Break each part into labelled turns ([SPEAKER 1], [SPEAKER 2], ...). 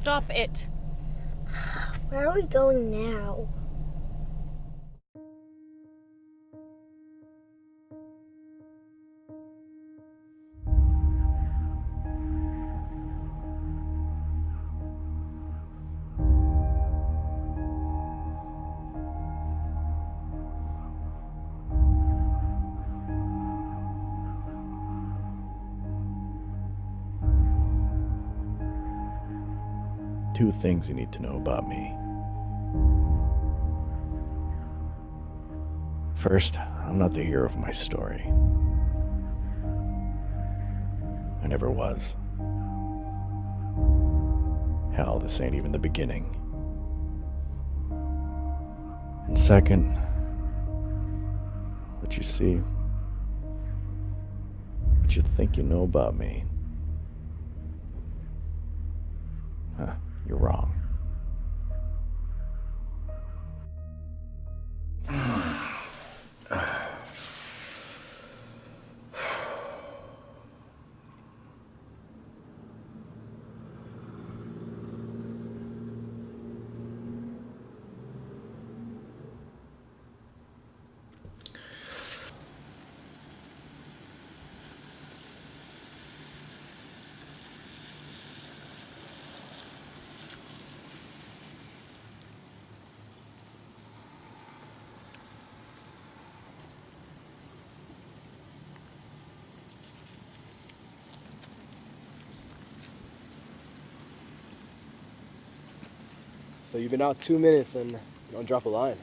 [SPEAKER 1] Stop it.
[SPEAKER 2] Where are we going now?
[SPEAKER 3] Two things you need to know about me. First, I'm not the hero of my story. I never was. Hell, this ain't even the beginning. And second, what you see, what you think you know about me, you're wrong.
[SPEAKER 4] So you've been out 2 minutes and you don't drop a line.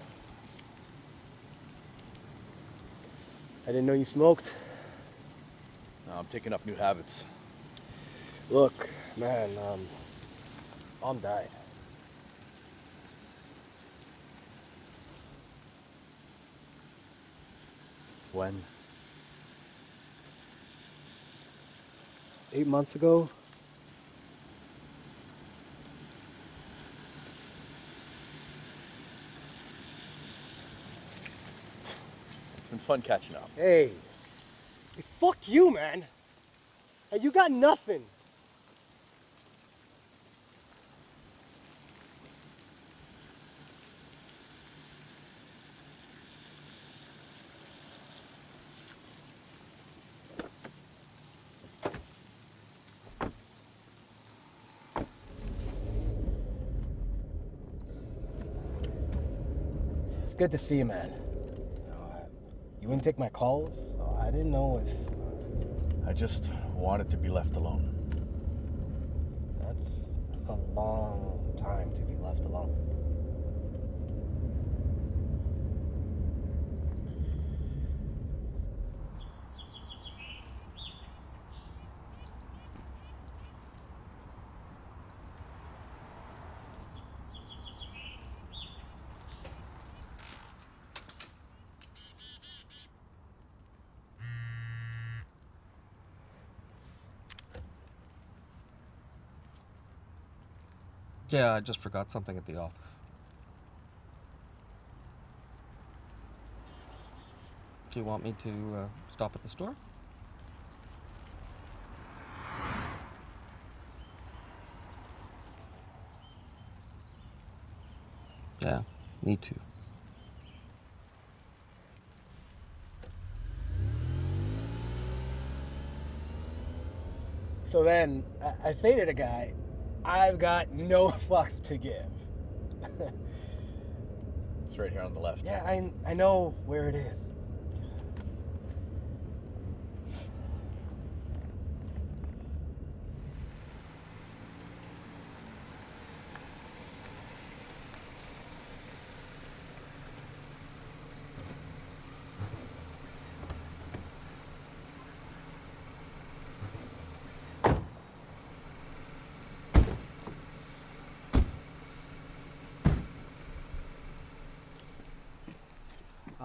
[SPEAKER 4] I didn't know you smoked.
[SPEAKER 3] No, I'm taking up new habits.
[SPEAKER 4] Look, man, Mom died.
[SPEAKER 3] When?
[SPEAKER 4] 8 months ago.
[SPEAKER 3] It's been fun catching up.
[SPEAKER 4] Hey, fuck you, man. Hey, you got nothing. It's good to see you, man. You wouldn't take my calls, so I didn't know if...
[SPEAKER 3] I just wanted to be left alone.
[SPEAKER 4] That's a long time to be left alone.
[SPEAKER 5] Yeah, I just forgot something at the office. Do you want me to stop at the store? Yeah, me too.
[SPEAKER 4] So then, I say to the guy, I've got no fucks to give.
[SPEAKER 3] It's right here on the left.
[SPEAKER 4] Yeah, I know where it is.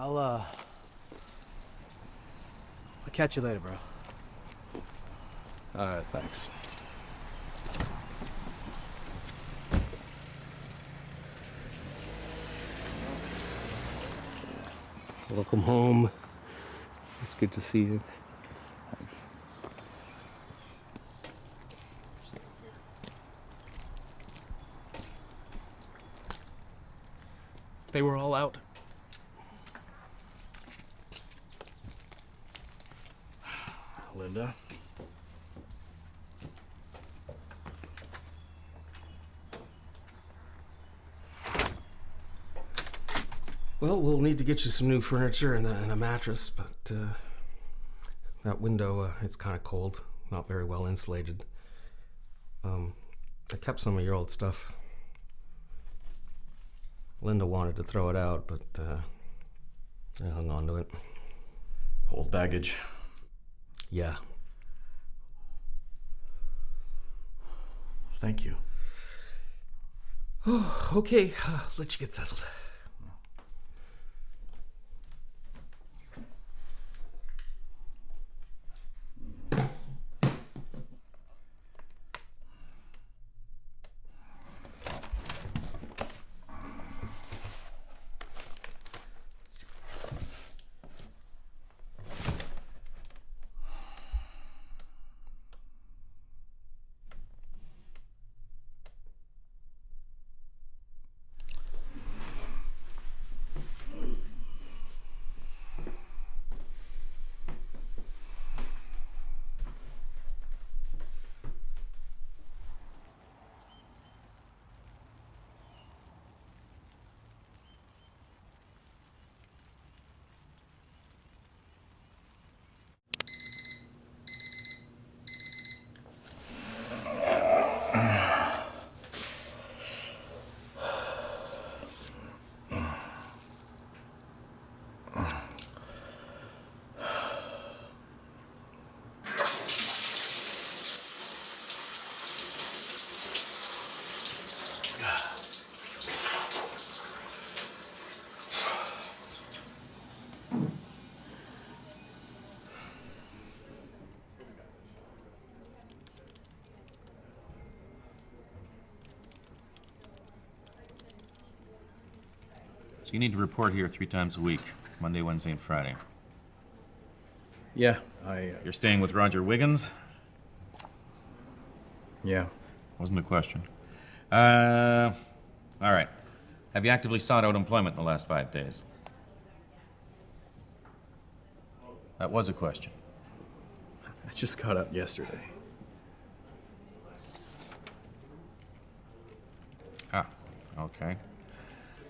[SPEAKER 4] I'll catch you later, bro.
[SPEAKER 3] Alright, thanks.
[SPEAKER 5] Welcome home. It's good to see you.
[SPEAKER 3] Thanks.
[SPEAKER 5] They were all out.
[SPEAKER 3] Linda?
[SPEAKER 5] Well, we'll need to get you some new furniture and a mattress, but that window, it's kind of cold, not very well insulated. I kept some of your old stuff. Linda wanted to throw it out, but I hung on to it.
[SPEAKER 3] Old baggage.
[SPEAKER 5] Yeah.
[SPEAKER 3] Thank you.
[SPEAKER 5] Oh, okay, let you get settled.
[SPEAKER 1] So you need to report here 3 times a week, Monday, Wednesday, and Friday.
[SPEAKER 3] Yeah,
[SPEAKER 1] You're staying with Roger Wiggins?
[SPEAKER 3] Yeah.
[SPEAKER 1] Wasn't a question. All right. Have you actively sought out employment in the last 5 days? That was a question.
[SPEAKER 3] I just got out yesterday.
[SPEAKER 1] Ah, okay.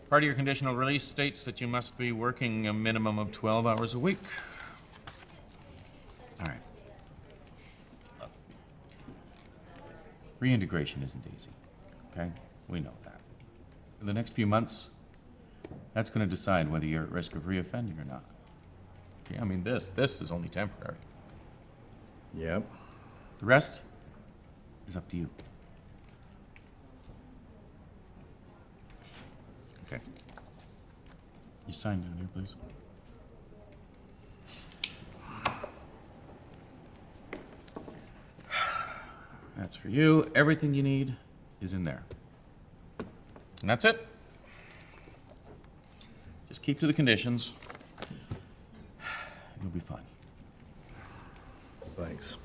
[SPEAKER 1] Part of your conditional release states that you must be working a minimum of 12 hours a week. All right. Look. Reintegration isn't easy, okay? We know that. For the next few months, that's going to decide whether you're at risk of reoffending or not. Okay, I mean, this is only temporary.
[SPEAKER 3] Yep.
[SPEAKER 1] The rest is up to you. Okay. You sign down here, please. That's for you. Everything you need is in there. And that's it. Just keep to the conditions. You'll be fine.
[SPEAKER 3] Thanks.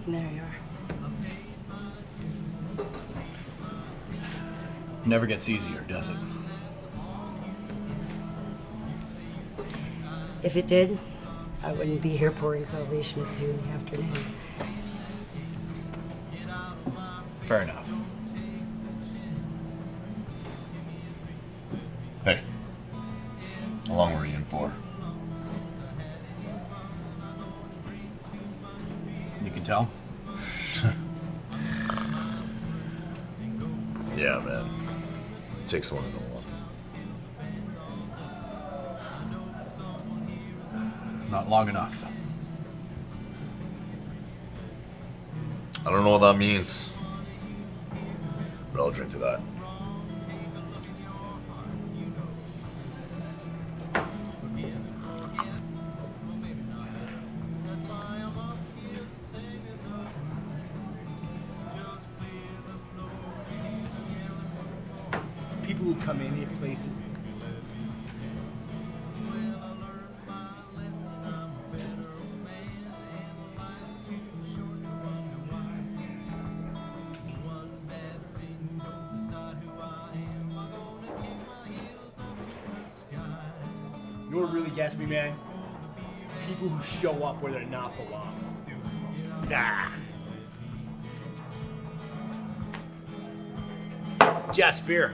[SPEAKER 6] There you are.
[SPEAKER 3] Never gets easier, does it?
[SPEAKER 6] If it did, I wouldn't be here pouring salvation at 2 in the afternoon.
[SPEAKER 3] Fair enough.
[SPEAKER 1] Hey, how long were you in for?
[SPEAKER 3] You can tell?
[SPEAKER 7] Yeah, man. It takes one to know one.
[SPEAKER 3] Not long enough.
[SPEAKER 7] I don't know what that means, but I'll drink to that.
[SPEAKER 4] People who come in here places. You know what really gets me, man? People who show up where they're not belong. Nah. Jasper.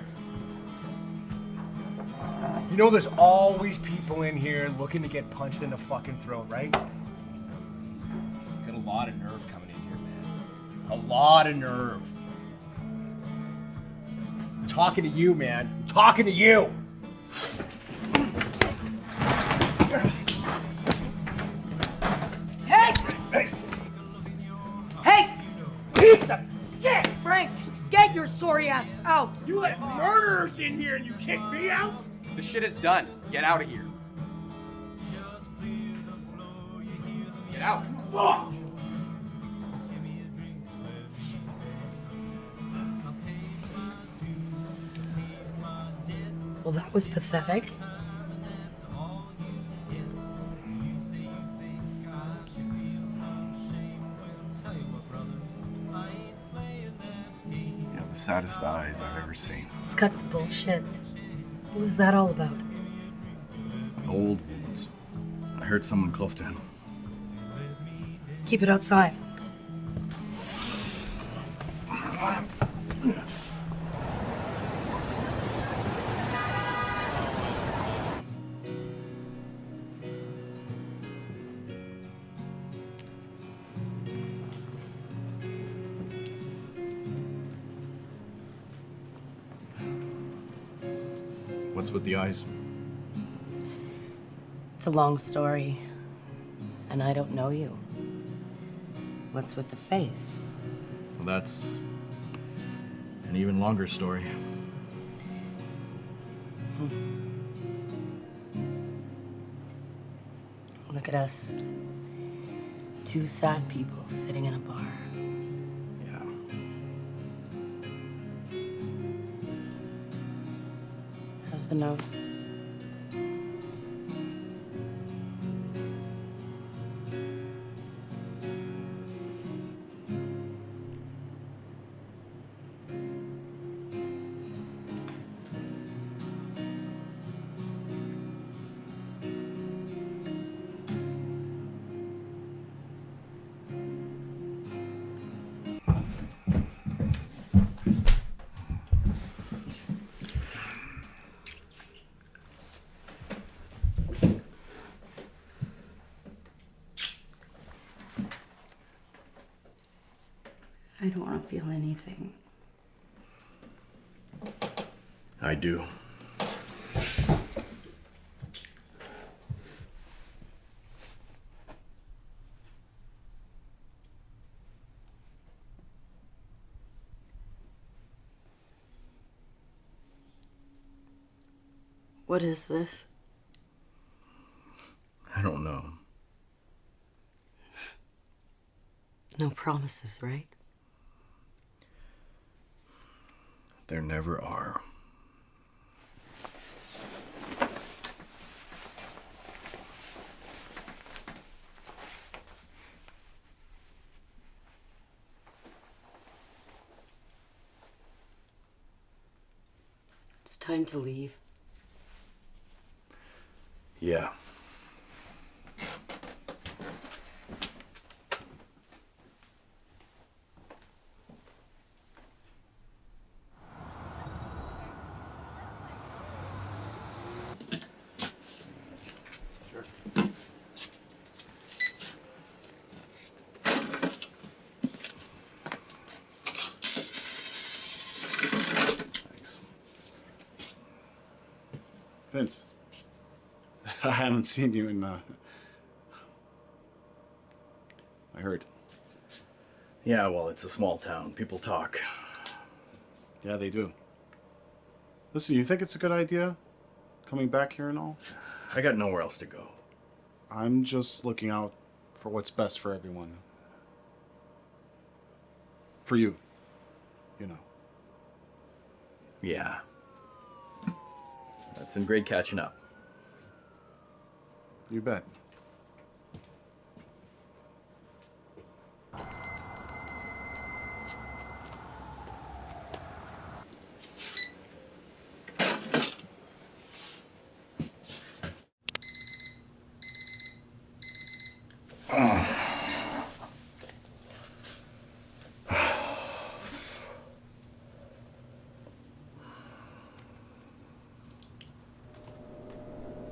[SPEAKER 4] You know there's always people in here looking to get punched in the fucking throat, right? Got a lot of nerve coming in here, man. A lot of nerve. I'm talking to you, man. I'm talking to you.
[SPEAKER 6] Hey!
[SPEAKER 4] Hey!
[SPEAKER 6] Hey!
[SPEAKER 4] Piece of shit!
[SPEAKER 6] Frank, get your sorry ass out!
[SPEAKER 4] You let murderers in here and you kick me out?
[SPEAKER 8] The shit is done. Get out of here. Get out.
[SPEAKER 4] Fuck!
[SPEAKER 6] Well, that was pathetic.
[SPEAKER 3] You have the saddest eyes I've ever seen.
[SPEAKER 6] Let's cut the bullshit. What was that all about?
[SPEAKER 3] Old wounds. I heard someone close to him.
[SPEAKER 6] Keep it outside.
[SPEAKER 3] What's with the eyes?
[SPEAKER 6] It's a long story, and I don't know you. What's with the face?
[SPEAKER 3] Well, that's an even longer story.
[SPEAKER 6] Look at us. Two sad people sitting in a bar.
[SPEAKER 3] Yeah.
[SPEAKER 6] How's the nose? I don't want to feel anything.
[SPEAKER 3] I do.
[SPEAKER 6] What is this?
[SPEAKER 3] I don't know.
[SPEAKER 6] No promises, right?
[SPEAKER 3] There never are.
[SPEAKER 6] time to leave?
[SPEAKER 3] Yeah. Thanks.
[SPEAKER 9] Vince, I haven't seen you in, I heard.
[SPEAKER 3] Yeah, well, it's a small town. People talk.
[SPEAKER 9] Yeah, they do. Listen, you think it's a good idea coming back here and all?
[SPEAKER 3] I got nowhere else to go.
[SPEAKER 9] I'm just looking out for what's best for everyone. For you, you know.
[SPEAKER 3] Yeah. It's been great catching up.
[SPEAKER 9] You bet.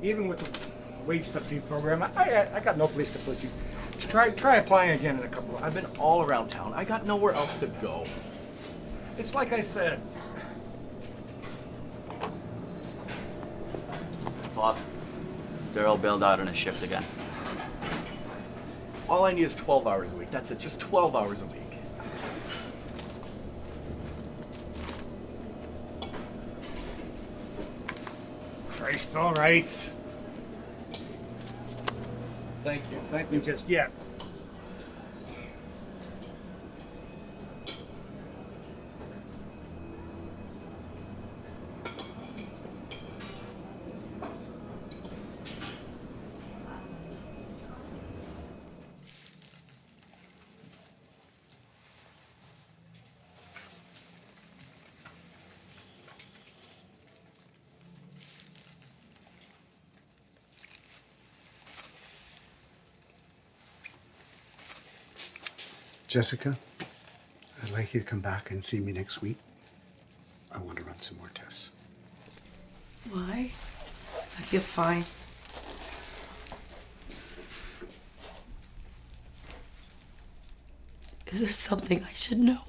[SPEAKER 10] Even with the wage subsidy program, I got no place to put you. Just try applying again in a couple of
[SPEAKER 3] I've
[SPEAKER 10] months.
[SPEAKER 3] been all around town. I got nowhere else to go.
[SPEAKER 10] It's like I said.
[SPEAKER 11] Boss, Daryl bailed out on his shift again.
[SPEAKER 3] All I need is 12 hours a week. That's it, just 12 hours a week.
[SPEAKER 10] Christ, all right. Thank you. Thank you just yet.
[SPEAKER 12] Jessica, I'd like you to come back and see me next week. I want to run some more tests.
[SPEAKER 6] Why? I feel fine. Is there something I should know?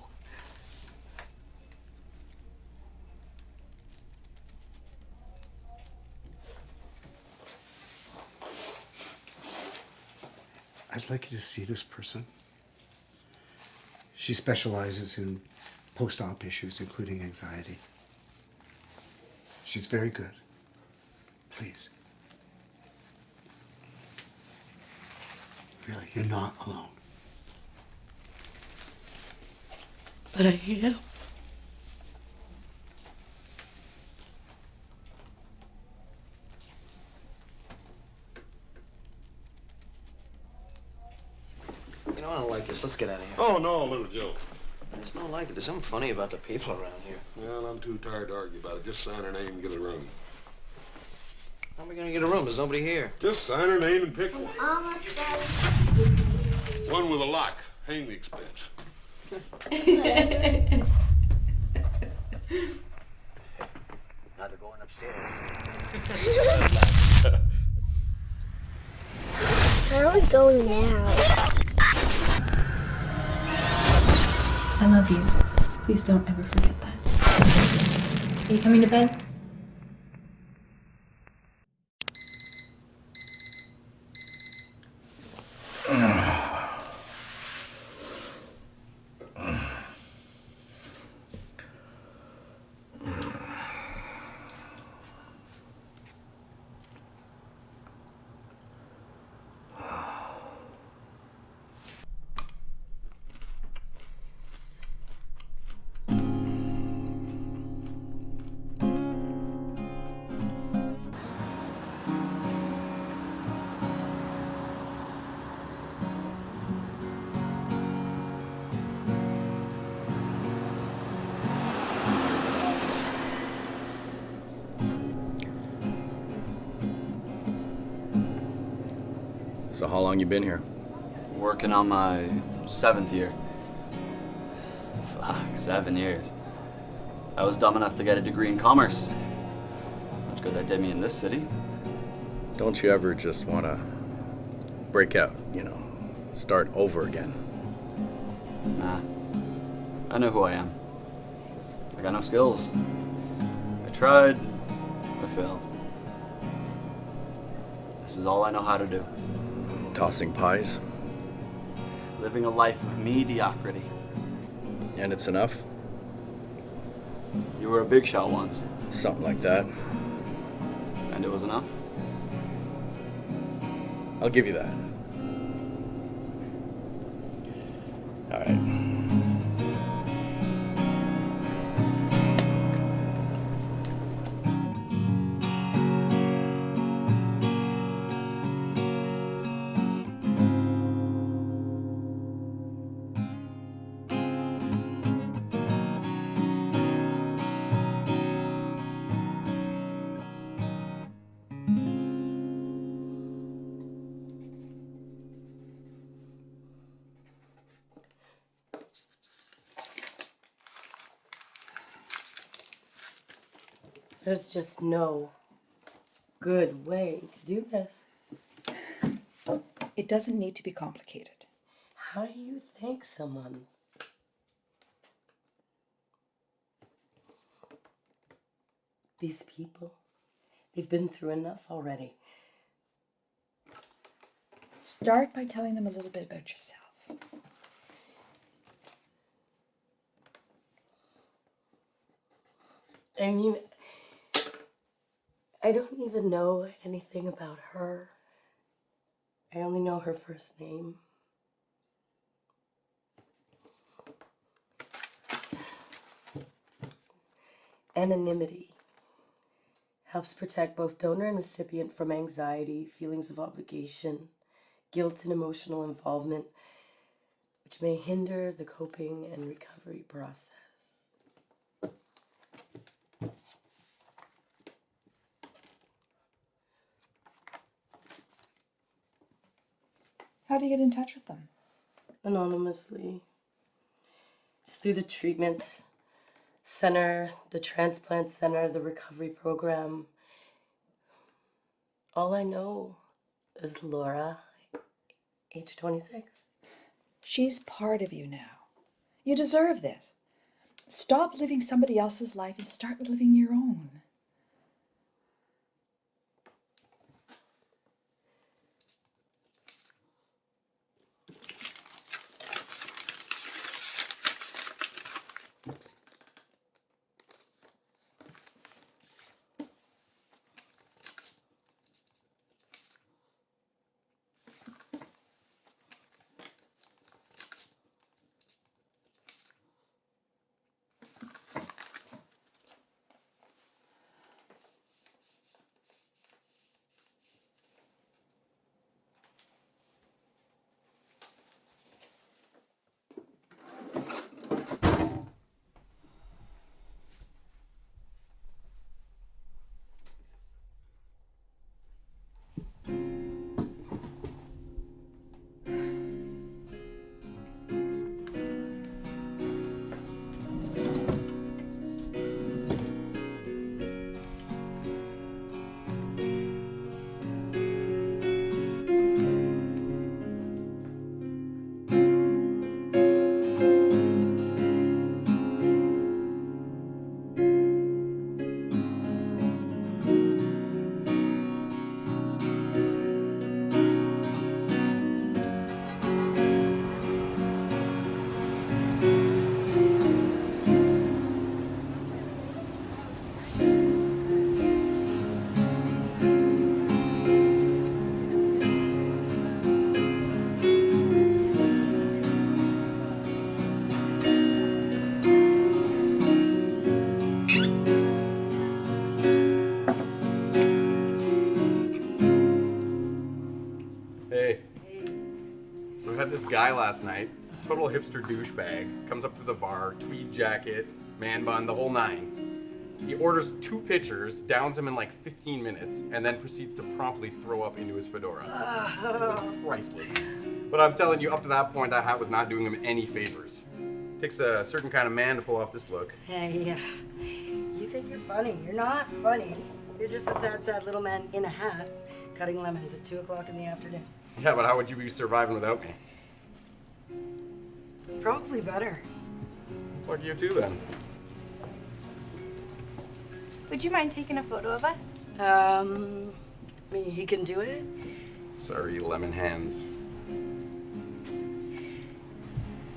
[SPEAKER 12] I'd like you to see this person. She specializes in post-op issues, including anxiety. She's very good. Please. Really, you're not alone.
[SPEAKER 6] But I am.
[SPEAKER 5] You know, I don't like this. Let's get out of here.
[SPEAKER 13] Oh, no, little joke.
[SPEAKER 5] There's no like it. There's something funny about the people around here.
[SPEAKER 13] Well, I'm too tired to argue about it. Just sign her name and get a room.
[SPEAKER 5] How are we gonna get a room? There's nobody here.
[SPEAKER 13] Just sign her name and pick one.
[SPEAKER 2] Almost ready.
[SPEAKER 13] One with a lock. Hang the expense.
[SPEAKER 11] Now they're going upstairs.
[SPEAKER 2] Where are we going now?
[SPEAKER 14] I love you. Please don't ever forget that. Are you coming to bed?
[SPEAKER 3] So how long you been here?
[SPEAKER 11] Working on my 7th year. Fuck, 7 years. I was dumb enough to get a degree in commerce. Much good that did me in this city.
[SPEAKER 3] Don't you ever just want to break out, start over again?
[SPEAKER 11] Nah. I know who I am. I got no skills. I tried. I failed. This is all I know how to do.
[SPEAKER 3] Tossing pies?
[SPEAKER 11] Living a life of mediocrity.
[SPEAKER 3] And it's enough?
[SPEAKER 11] You were a big shot once.
[SPEAKER 3] Something like that.
[SPEAKER 11] And it was enough?
[SPEAKER 3] I'll give you that. All right.
[SPEAKER 6] There's just no good way to do this.
[SPEAKER 15] It doesn't need to be complicated.
[SPEAKER 6] How do you thank someone? These people, they've been through enough already.
[SPEAKER 15] Start by telling them a little bit about yourself.
[SPEAKER 6] I mean, I don't even know anything about her. I only know her first name. Anonymity helps protect both donor and recipient from anxiety, feelings of obligation, guilt, and emotional involvement, which may hinder the coping and recovery process.
[SPEAKER 15] How do you get in touch with them?
[SPEAKER 6] Anonymously. It's through the treatment center, the transplant center, the recovery program. All I know is Laura, age 26.
[SPEAKER 15] She's part of you now. You deserve this. Stop living somebody else's life and start living your own.
[SPEAKER 8] This guy last night, total hipster douchebag, comes up to the bar, tweed jacket, man bun, the whole nine. He orders 2 pitchers, downs him in like 15 minutes, and then proceeds to promptly throw up into his fedora. It was priceless. But I'm telling you, up to that point, that hat was not doing him any favors. Takes a certain kind of man to pull off this look.
[SPEAKER 6] Hey, you think you're funny. You're not funny. You're just a sad, sad little man in a hat cutting lemons at 2 o'clock in the afternoon.
[SPEAKER 8] Yeah, but how would you be surviving without me?
[SPEAKER 6] Probably better.
[SPEAKER 8] Fuck you too, then.
[SPEAKER 14] Would you mind taking a photo of us?
[SPEAKER 6] I mean, he can do it.
[SPEAKER 8] Sorry, lemon hands.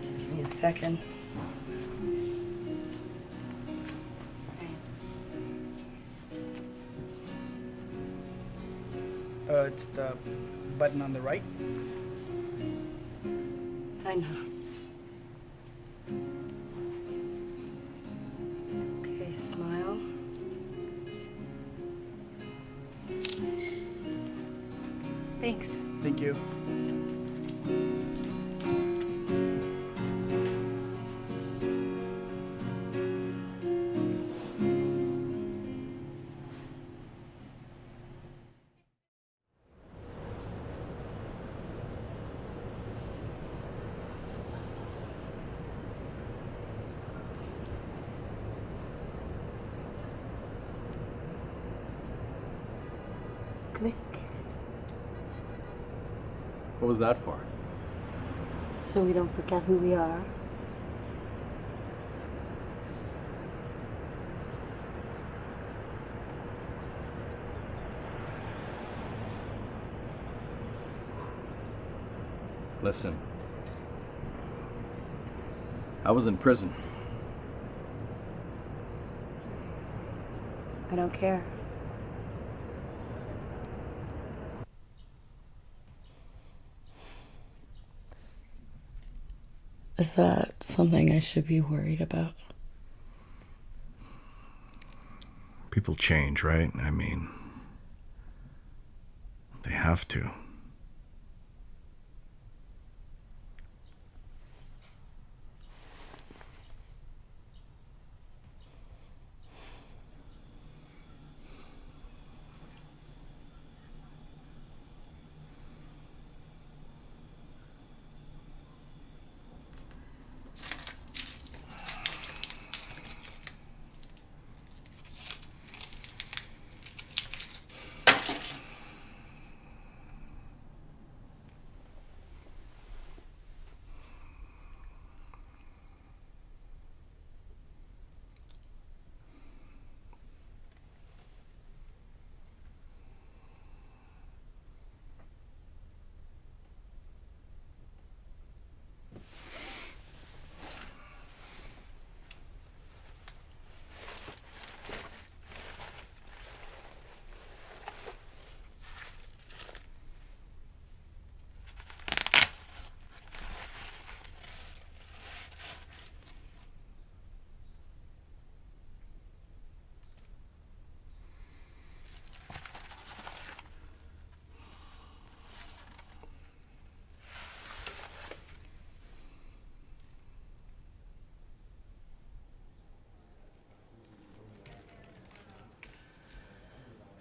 [SPEAKER 6] Just give me a second.
[SPEAKER 16] It's the button on the right.
[SPEAKER 6] I know. Okay, smile.
[SPEAKER 14] Thanks.
[SPEAKER 16] Thank you.
[SPEAKER 6] Click.
[SPEAKER 3] What was that for?
[SPEAKER 6] So we don't forget who we are.
[SPEAKER 3] Listen. I was in prison.
[SPEAKER 6] I don't care. Is that something I should be worried about?
[SPEAKER 3] People change, right? I mean, they have to.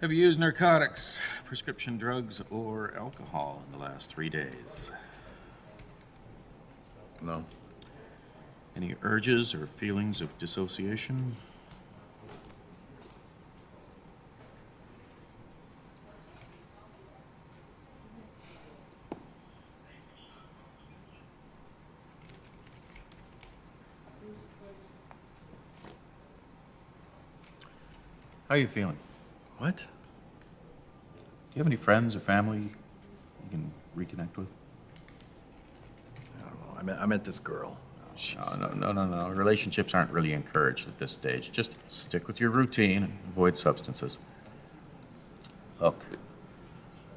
[SPEAKER 1] Have you used narcotics, prescription drugs, or alcohol in the last 3 days?
[SPEAKER 3] No.
[SPEAKER 1] Any urges or feelings of dissociation? How are you feeling?
[SPEAKER 3] What?
[SPEAKER 1] Do you have any friends or family you can reconnect with?
[SPEAKER 3] I don't know. I met this girl.
[SPEAKER 1] No. Relationships aren't really encouraged at this stage. Just stick with your routine and avoid substances. Look,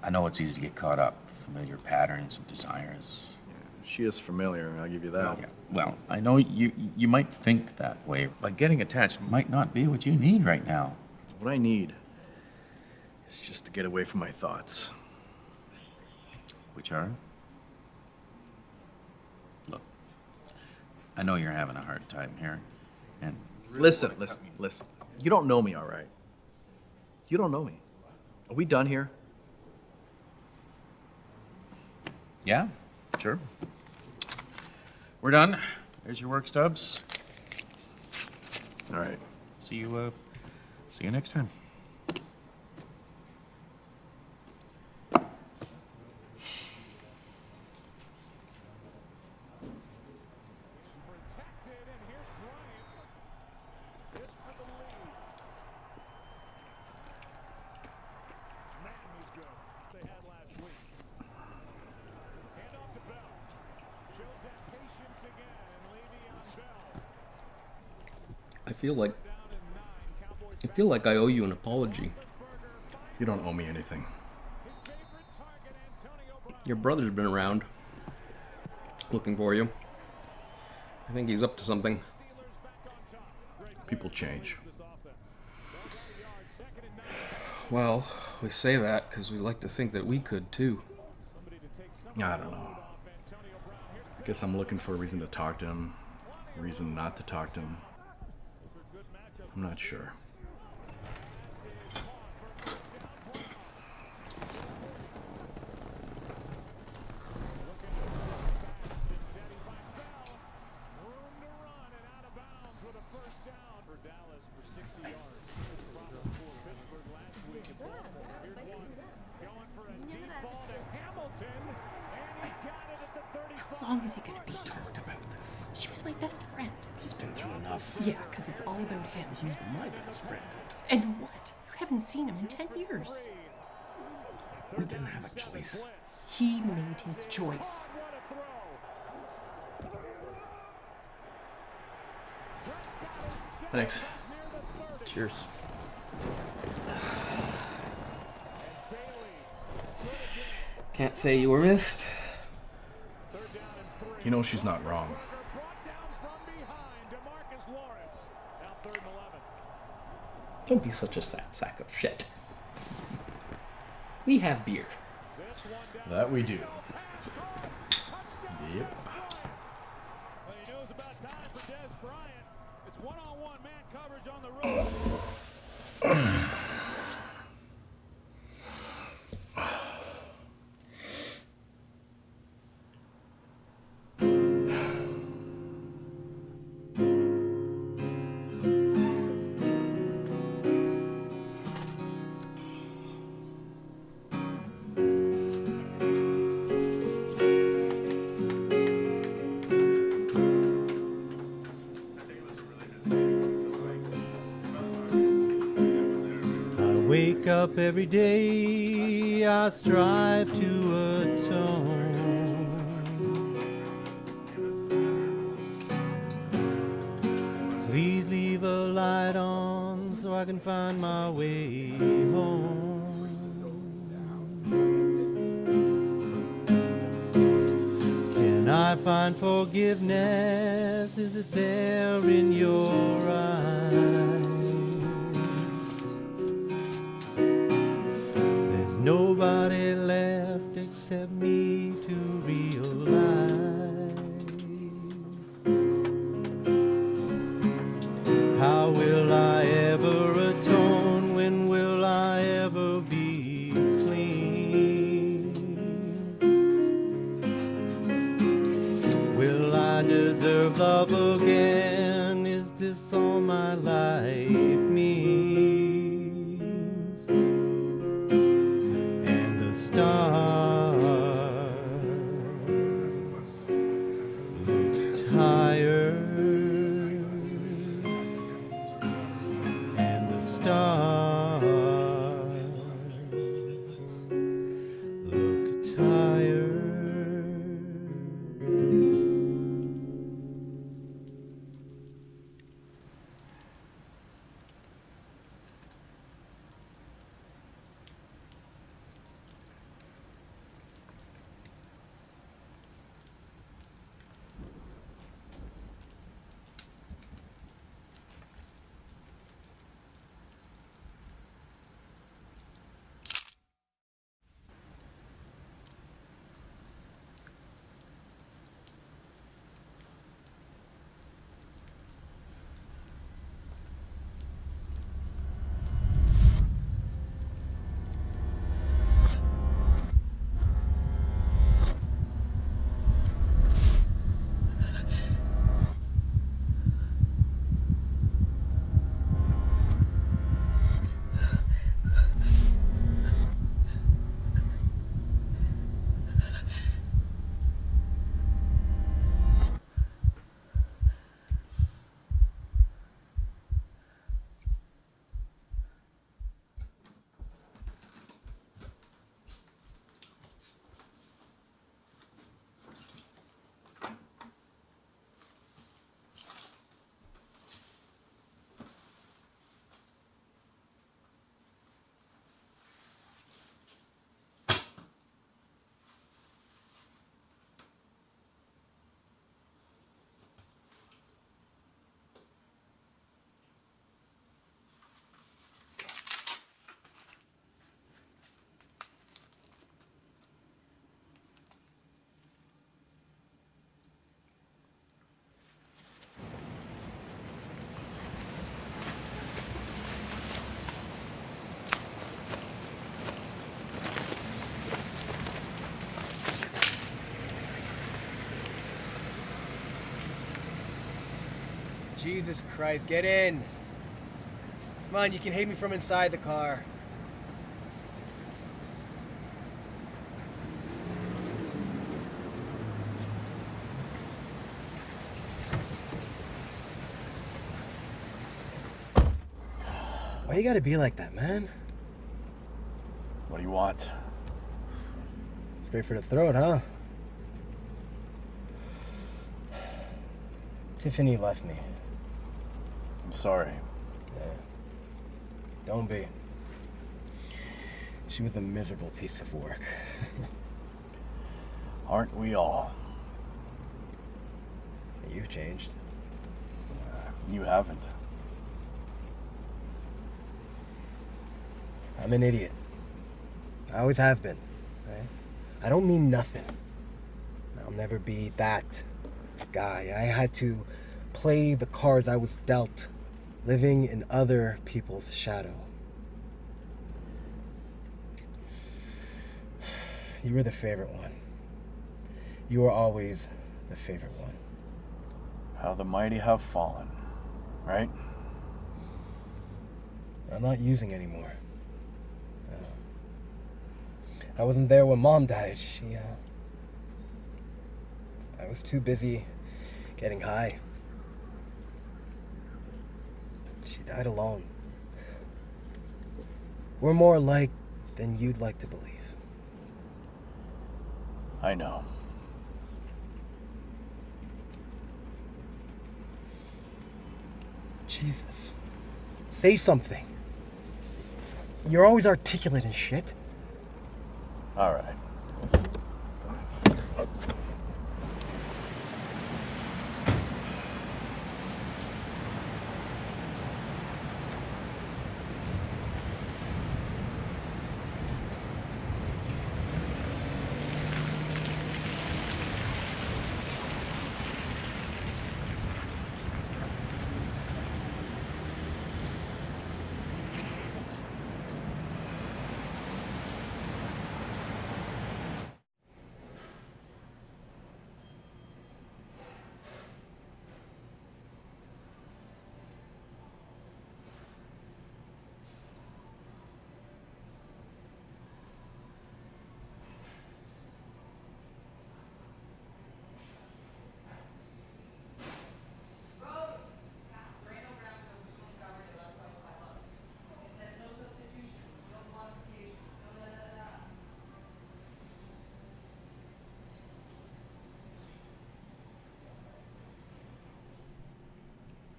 [SPEAKER 1] I know it's easy to get caught up. Familiar patterns and desires.
[SPEAKER 3] She is familiar, I'll give you that.
[SPEAKER 1] Yeah. Well, I know you might think that way, but getting attached might not be what you need right now.
[SPEAKER 3] What I need is just to get away from my thoughts.
[SPEAKER 1] Which are? Look, I know you're having a hard time here, and
[SPEAKER 3] Listen. You don't know me, all right? You don't know me. Are we done here?
[SPEAKER 1] Yeah, sure. We're done. There's your work stubs.
[SPEAKER 3] All right.
[SPEAKER 1] See you next time.
[SPEAKER 5] I feel like I owe you an apology.
[SPEAKER 3] You don't owe me anything.
[SPEAKER 5] Your brother's been around, looking for you. I think he's up to something.
[SPEAKER 3] People change.
[SPEAKER 5] Well, we say that because we like to think that we could too.
[SPEAKER 3] I don't know. I guess I'm looking for a reason to talk to him, a reason not to talk to him. I'm not sure.
[SPEAKER 17] How long is he gonna be?
[SPEAKER 5] We talked about this.
[SPEAKER 17] She was my best friend.
[SPEAKER 5] He's been through enough.
[SPEAKER 17] Yeah, because it's all about him.
[SPEAKER 5] He's been my best friend.
[SPEAKER 17] And what? You haven't seen him in 10 years.
[SPEAKER 5] We didn't have a choice.
[SPEAKER 17] He made his choice.
[SPEAKER 3] Thanks.
[SPEAKER 5] Cheers. Can't say you were missed.
[SPEAKER 3] You know she's not wrong.
[SPEAKER 5] Don't be such a sad sack of shit. We have beer.
[SPEAKER 3] That we do. Yep.
[SPEAKER 18] Wake up every day, I strive to atone. Please leave a light on so I can find my way home. Can I find forgiveness? Is it there in your eyes? Nobody left except me to realize. How will I ever atone? When will I ever be clean? Will I deserve love again? Is this all my life means? Stars look tired, and the stars look tired.
[SPEAKER 4] Jesus Christ, get in. Come on, you can hate me from inside the car. Why you gotta be like that, man?
[SPEAKER 3] What do you want?
[SPEAKER 4] Straight for the throat, huh? Tiffany left me.
[SPEAKER 3] I'm sorry.
[SPEAKER 4] Yeah. Don't be. She was a miserable piece of work.
[SPEAKER 3] Aren't we all?
[SPEAKER 4] You've changed.
[SPEAKER 3] You haven't.
[SPEAKER 4] I'm an idiot. I always have been. Right? I don't mean nothing. I'll never be that guy. I had to play the cards I was dealt, living in other people's shadow. You were the favorite one. You were always the favorite one.
[SPEAKER 3] How the mighty have fallen, right?
[SPEAKER 4] I'm not using anymore. I wasn't there when Mom died. I was too busy getting high. She died alone. We're more alike than you'd like to believe.
[SPEAKER 3] I know.
[SPEAKER 4] Jesus. Say something. You're always articulate and shit.
[SPEAKER 3] All right.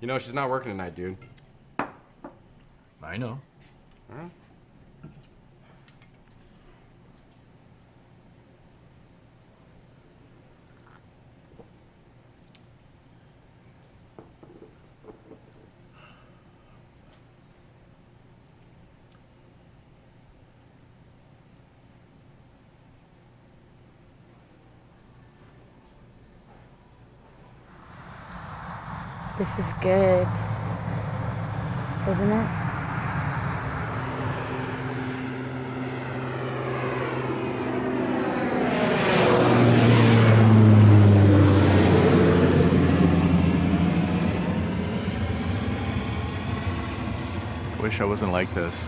[SPEAKER 8] You know, she's not working tonight, dude.
[SPEAKER 3] I know.
[SPEAKER 8] Huh?
[SPEAKER 19] This is good, isn't it?
[SPEAKER 3] I wish I wasn't like this.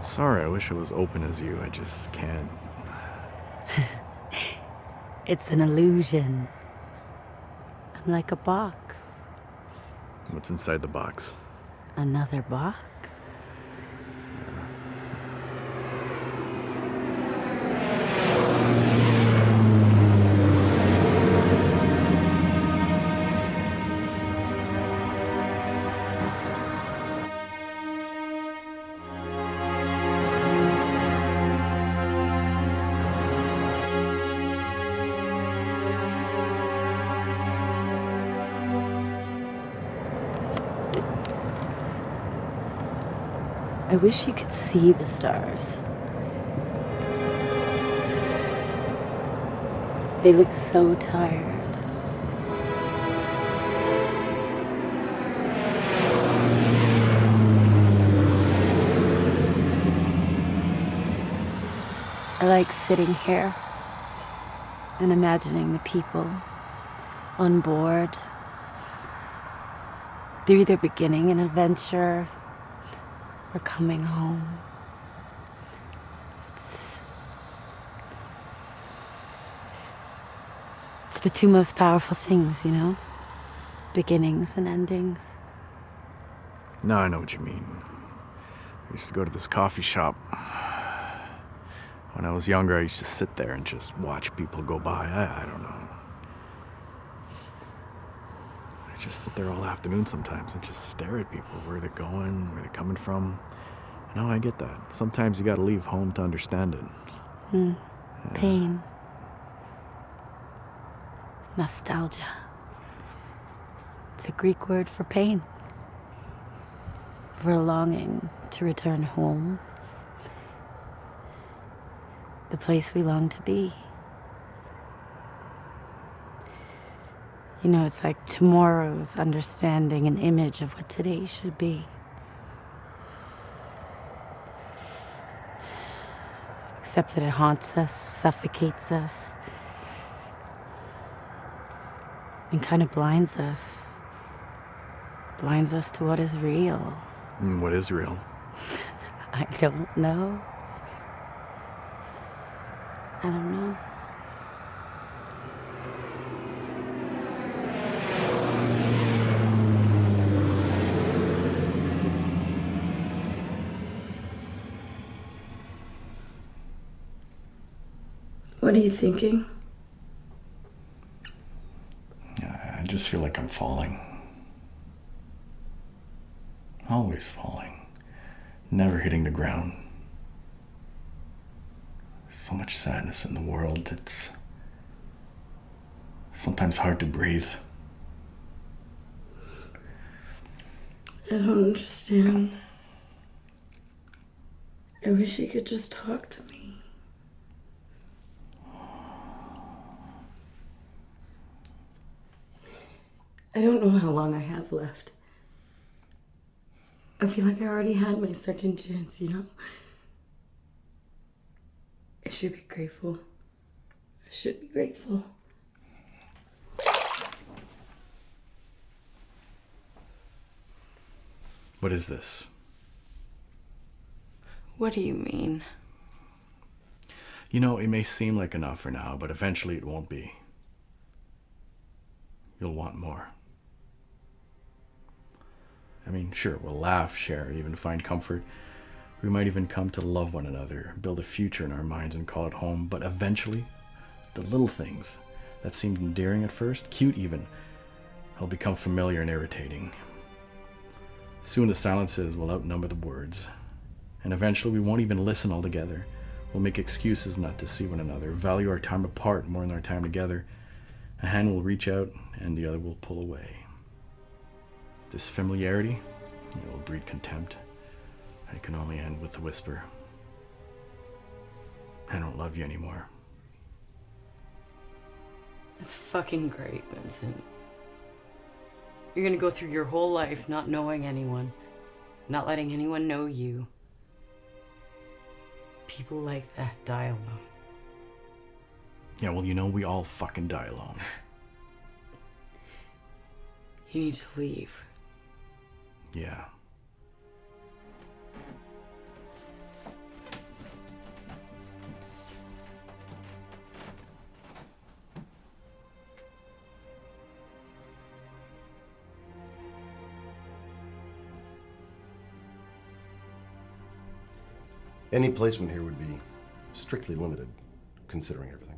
[SPEAKER 3] Sorry, I wish I was open as you. I just can't.
[SPEAKER 19] It's an illusion. I'm like a box.
[SPEAKER 3] What's inside the box?
[SPEAKER 19] Another box. I wish you could see the stars. They look so tired. I like sitting here, and imagining the people on board. They're either beginning an adventure or coming home. It's the two most powerful things, you know? Beginnings and endings.
[SPEAKER 3] No, I know what you mean. I used to go to this coffee shop. When I was younger, I used to sit there and just watch people go by. I don't know. I just sit there all afternoon sometimes and just stare at people, where they're going, where they're coming from. No, I get that. Sometimes you gotta leave home to understand it.
[SPEAKER 19] Pain. Nostalgia. It's a Greek word for pain. For a longing to return home. The place we long to be. You know, it's like tomorrow's understanding an image of what today should be. Except that it haunts us, suffocates us, and kind of blinds us. Blinds us to what is real.
[SPEAKER 3] What is real?
[SPEAKER 19] I don't know. I don't know.
[SPEAKER 6] What are you thinking?
[SPEAKER 3] I just feel like I'm falling. Always falling. Never hitting the ground. So much sadness in the world, it's sometimes hard to breathe.
[SPEAKER 6] I don't understand. I wish you could just talk to me. I don't know how long I have left. I feel like I already had my second chance, you know? I should be grateful. I should be grateful.
[SPEAKER 3] What is this?
[SPEAKER 6] What do you mean?
[SPEAKER 3] You know, it may seem like enough for now, but eventually it won't be. You'll want more. I mean, sure, we'll laugh, share, even find comfort. We might even come to love one another, build a future in our minds and call it home. But eventually, the little things that seemed endearing at first, cute even, will become familiar and irritating. Soon the silences will outnumber the words. And eventually we won't even listen altogether. We'll make excuses not to see one another, value our time apart more than our time together. A hand will reach out and the other will pull away. This familiarity, it will breed contempt. It can only end with the whisper, I don't love you anymore.
[SPEAKER 6] That's fucking great, Vincent. You're gonna go through your whole life not knowing anyone, not letting anyone know you. People like that die alone.
[SPEAKER 3] Yeah, well, you know, we all fucking die alone.
[SPEAKER 6] You need to leave.
[SPEAKER 3] Yeah.
[SPEAKER 20] Any placement here would be strictly limited, considering everything.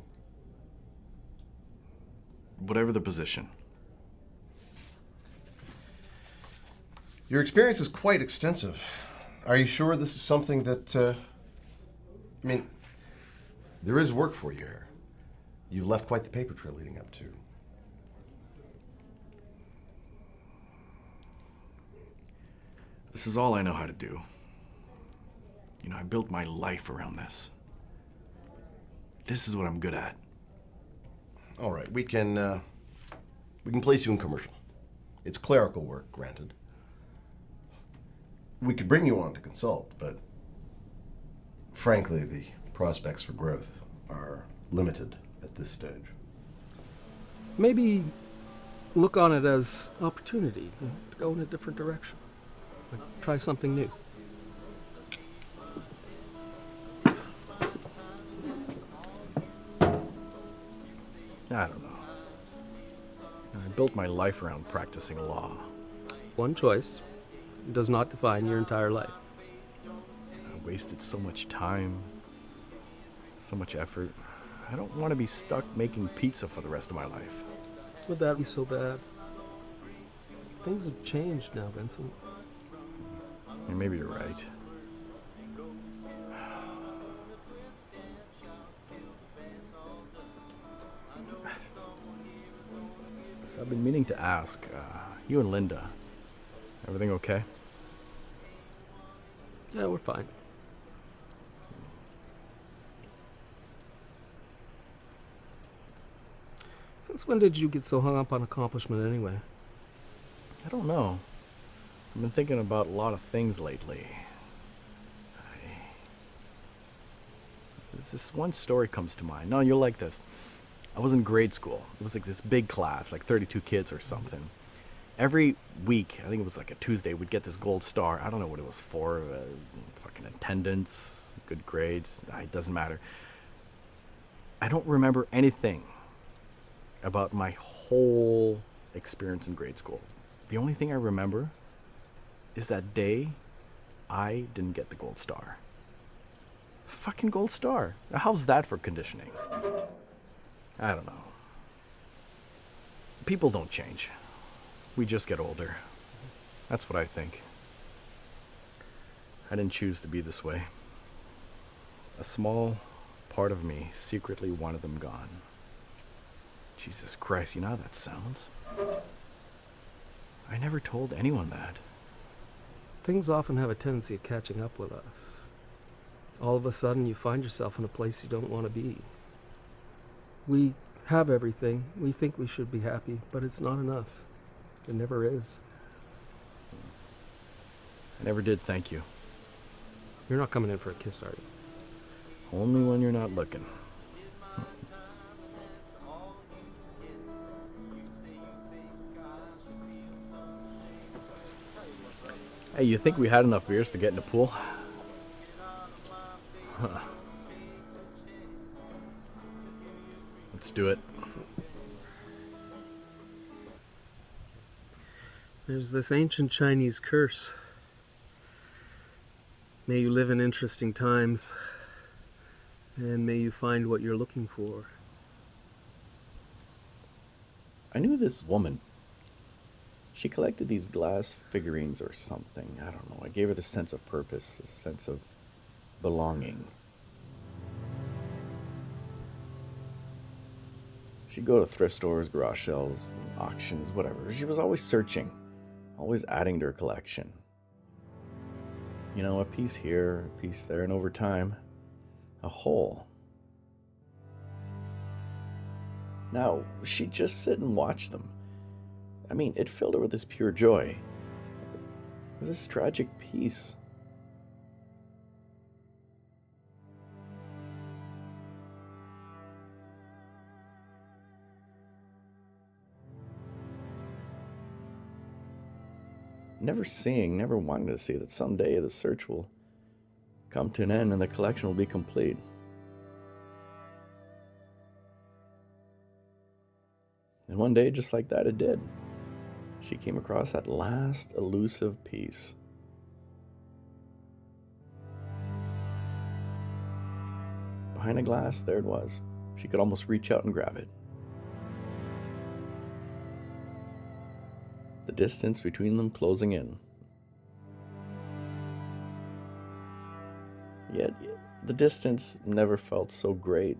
[SPEAKER 3] Whatever the position.
[SPEAKER 20] Your experience is quite extensive. Are you sure this is something that, I mean, there is work for you here. You've left quite the paper trail leading up to.
[SPEAKER 3] This is all I know how to do. You know, I built my life around this. This is what I'm good at.
[SPEAKER 20] All right, we can place you in commercial. It's clerical work, granted. We could bring you on to consult, but frankly, the prospects for growth are limited at this stage?
[SPEAKER 5] Maybe look on it as opportunity, to go in a different direction. Like, try something new.
[SPEAKER 3] I don't know. I built my life around practicing law.
[SPEAKER 5] One choice does not define your entire life.
[SPEAKER 3] I wasted so much time, so much effort. I don't want to be stuck making pizza for the rest of my life.
[SPEAKER 5] Would that be so bad? Things have changed now, Vincent.
[SPEAKER 3] And maybe you're right. So I've been meaning to ask, you and Linda, everything okay?
[SPEAKER 5] Yeah, we're fine. Since when did you get so hung up on accomplishment anyway?
[SPEAKER 3] I don't know. I've been thinking about a lot of things lately. This one story comes to mind. No, you'll like this. I was in grade school. It was like this big class, like 32 kids or something. Every week, I think it was like a Tuesday, we'd get this gold star. I don't know what it was for. Fucking attendance, good grades. It doesn't matter. I don't remember anything about my whole experience in grade school. The only thing I remember is that day I didn't get the gold star. Fucking gold star. How's that for conditioning? I don't know. People don't change. We just get older. That's what I think. I didn't choose to be this way. A small part of me secretly wanted them gone. Jesus Christ, you know how that sounds? I never told anyone that.
[SPEAKER 5] Things often have a tendency of catching up with us. All of a sudden, you find yourself in a place you don't want to be. We have everything. We think we should be happy, but it's not enough. It never is.
[SPEAKER 3] I never did thank you.
[SPEAKER 5] You're not coming in for a kiss, are you?
[SPEAKER 3] Only when you're not looking. Hey, you think we had enough beers to get in the pool? Huh. Let's do it.
[SPEAKER 5] There's this ancient Chinese curse. May you live in interesting times, and may you find what you're looking for.
[SPEAKER 3] I knew this woman. She collected these glass figurines or something. I don't know. I gave her the sense of purpose, a sense of belonging. She'd go to thrift stores, garage sales, auctions, whatever. She was always searching, always adding to her collection. You know, a piece here, a piece there, and over time, a whole. Now, she'd just sit and watch them. I mean, it filled her with this pure joy, this tragic peace. Never seeing, never wanting to see that someday the search will come to an end and the collection will be complete. And one day, just like that, it did. She came across that last elusive piece. Behind a glass, there it was. She could almost reach out and grab it. The distance between them closing in. Yet, the distance never felt so great.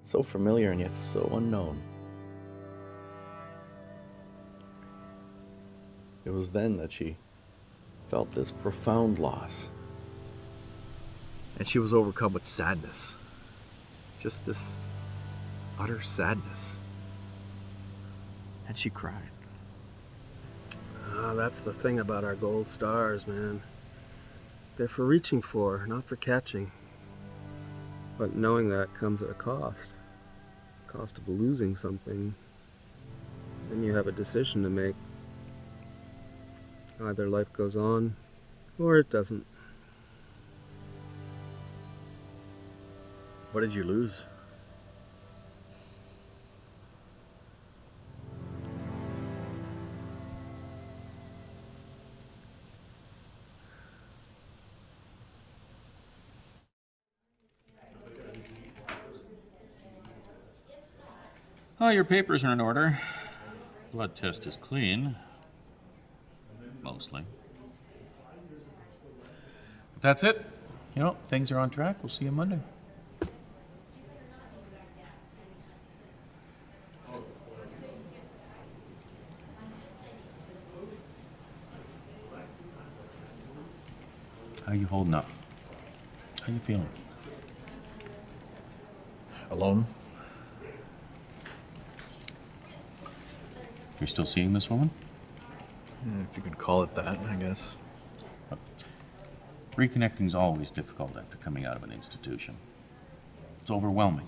[SPEAKER 3] So familiar and yet so unknown. It was then that she felt this profound loss. And she was overcome with sadness. Just this utter sadness. And she cried.
[SPEAKER 5] That's the thing about our gold stars, man. They're for reaching for, not for catching. But knowing that comes at a cost. Cost of losing something. Then you have a decision to make. Either life goes on, or it doesn't.
[SPEAKER 3] What did you lose?
[SPEAKER 1] Oh, your papers are in order. Blood test is clean. Mostly. But that's it. You know, things are on track. We'll see you Monday. How you holding up? How you feeling?
[SPEAKER 3] Alone?
[SPEAKER 1] You're still seeing this woman?
[SPEAKER 3] Yeah, if you could call it that, I guess.
[SPEAKER 1] Reconnecting's always difficult after coming out of an institution. It's overwhelming.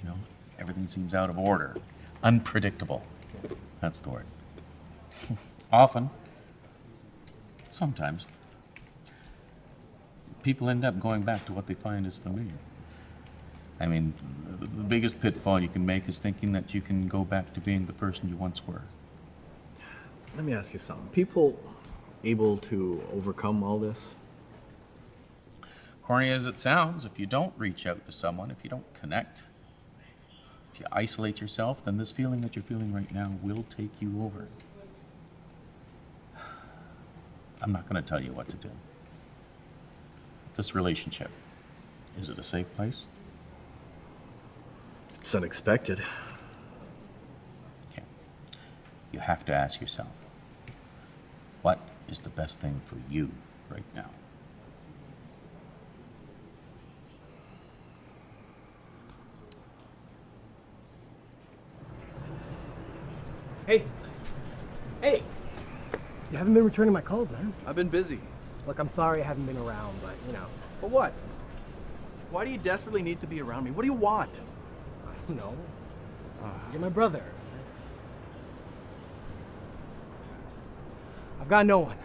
[SPEAKER 1] You know, everything seems out of order, unpredictable. That's the word. Often, sometimes, people end up going back to what they find is familiar. I mean, the biggest pitfall you can make is thinking that you can go back to being the person you once were.
[SPEAKER 3] Let me ask you something. People able to overcome all this?
[SPEAKER 1] Corny as it sounds, if you don't reach out to someone, if you don't connect, if you isolate yourself, then this feeling that you're feeling right now will take you over. I'm not going to tell you what to do. This relationship, is it a safe place?
[SPEAKER 3] It's unexpected.
[SPEAKER 1] Okay. You have to ask yourself, what is the best thing for you right now?
[SPEAKER 4] Hey! Hey! You haven't been returning my calls, man.
[SPEAKER 3] I've been busy.
[SPEAKER 4] Look, I'm sorry I haven't been around, but, you know.
[SPEAKER 3] But what? Why do you desperately need to be around me? What do you want?
[SPEAKER 4] I don't know. You're my brother. I've got no one.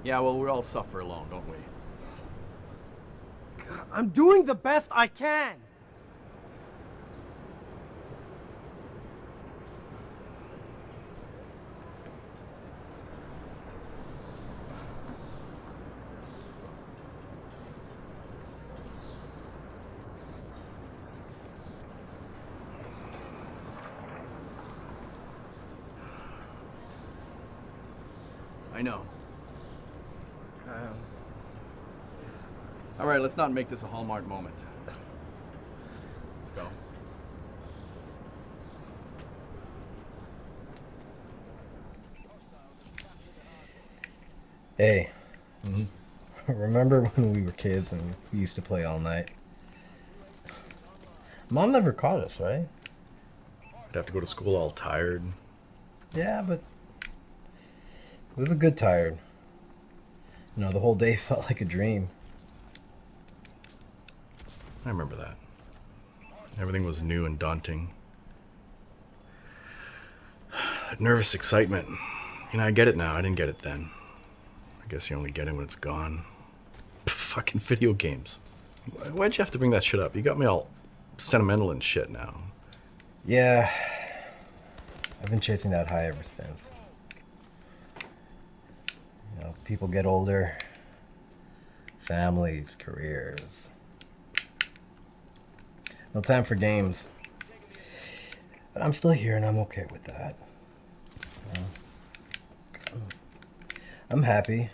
[SPEAKER 3] Yeah, well, we all suffer alone, don't we?
[SPEAKER 4] God, I'm doing the best I can!
[SPEAKER 3] I know. All right, let's not make this a Hallmark moment. Let's go.
[SPEAKER 4] Hey. Remember when we were kids and we used to play all night? Mom never caught us, right?
[SPEAKER 3] I'd have to go to school all tired.
[SPEAKER 4] Yeah, but it was a good tired. You know, the whole day felt like a dream.
[SPEAKER 3] I remember that. Everything was new and daunting. That nervous excitement. You know, I get it now. I didn't get it then. I guess you only get it when it's gone. Fucking video games. Why'd you have to bring that shit up? You got me all sentimental and shit now.
[SPEAKER 4] Yeah. I've been chasing that high ever since. You know, people get older. Families, careers. No time for games. But I'm still here and I'm okay with that. You know? I'm happy.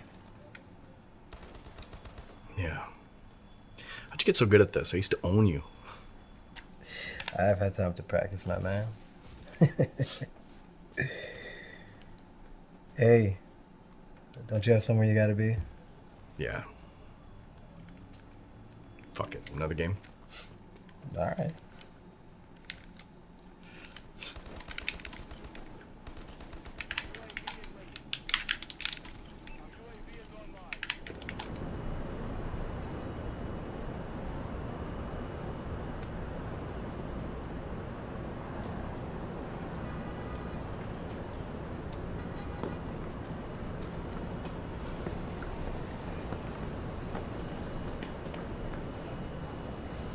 [SPEAKER 3] Yeah. How'd you get so good at this? I used to own you.
[SPEAKER 4] I've had time to practice, my man. Hey, don't you have somewhere you gotta be?
[SPEAKER 3] Yeah. Fuck it. Another game?
[SPEAKER 4] Alright.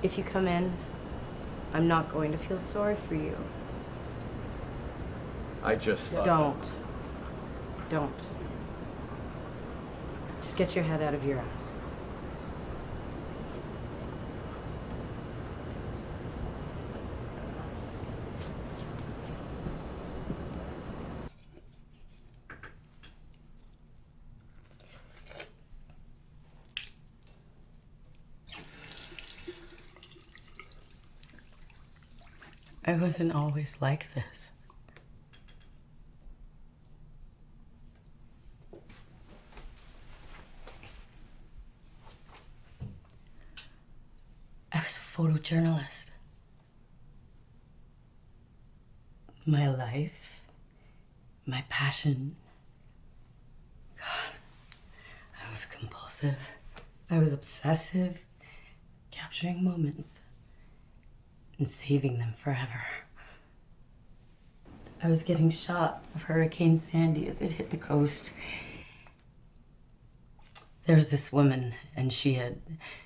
[SPEAKER 6] If you come in, I'm not going to feel sorry for you.
[SPEAKER 3] I just...
[SPEAKER 6] Don't. Just get your head out of your ass. I wasn't always like this. I was a photojournalist. My life, my passion. God, I was compulsive. I was obsessive, capturing moments and saving them forever. I was getting shots of Hurricane Sandy as it hit the coast. There was this woman, and she had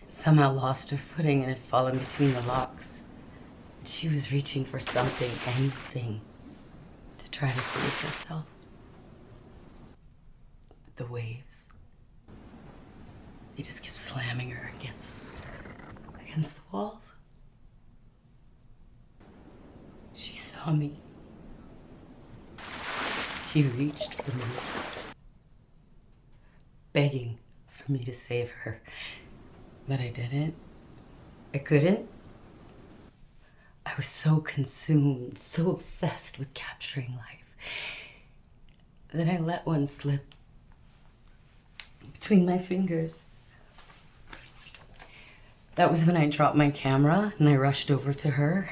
[SPEAKER 6] somehow lost her footing and had fallen between the locks. She was reaching for something, anything, to try to save herself. But the waves, they just kept slamming her against the walls. She saw me. She reached for me, begging for me to save her. But I didn't. I couldn't. I was so consumed, so obsessed with capturing life, that I let one slip between my fingers. That was when I dropped my camera and I rushed over to her.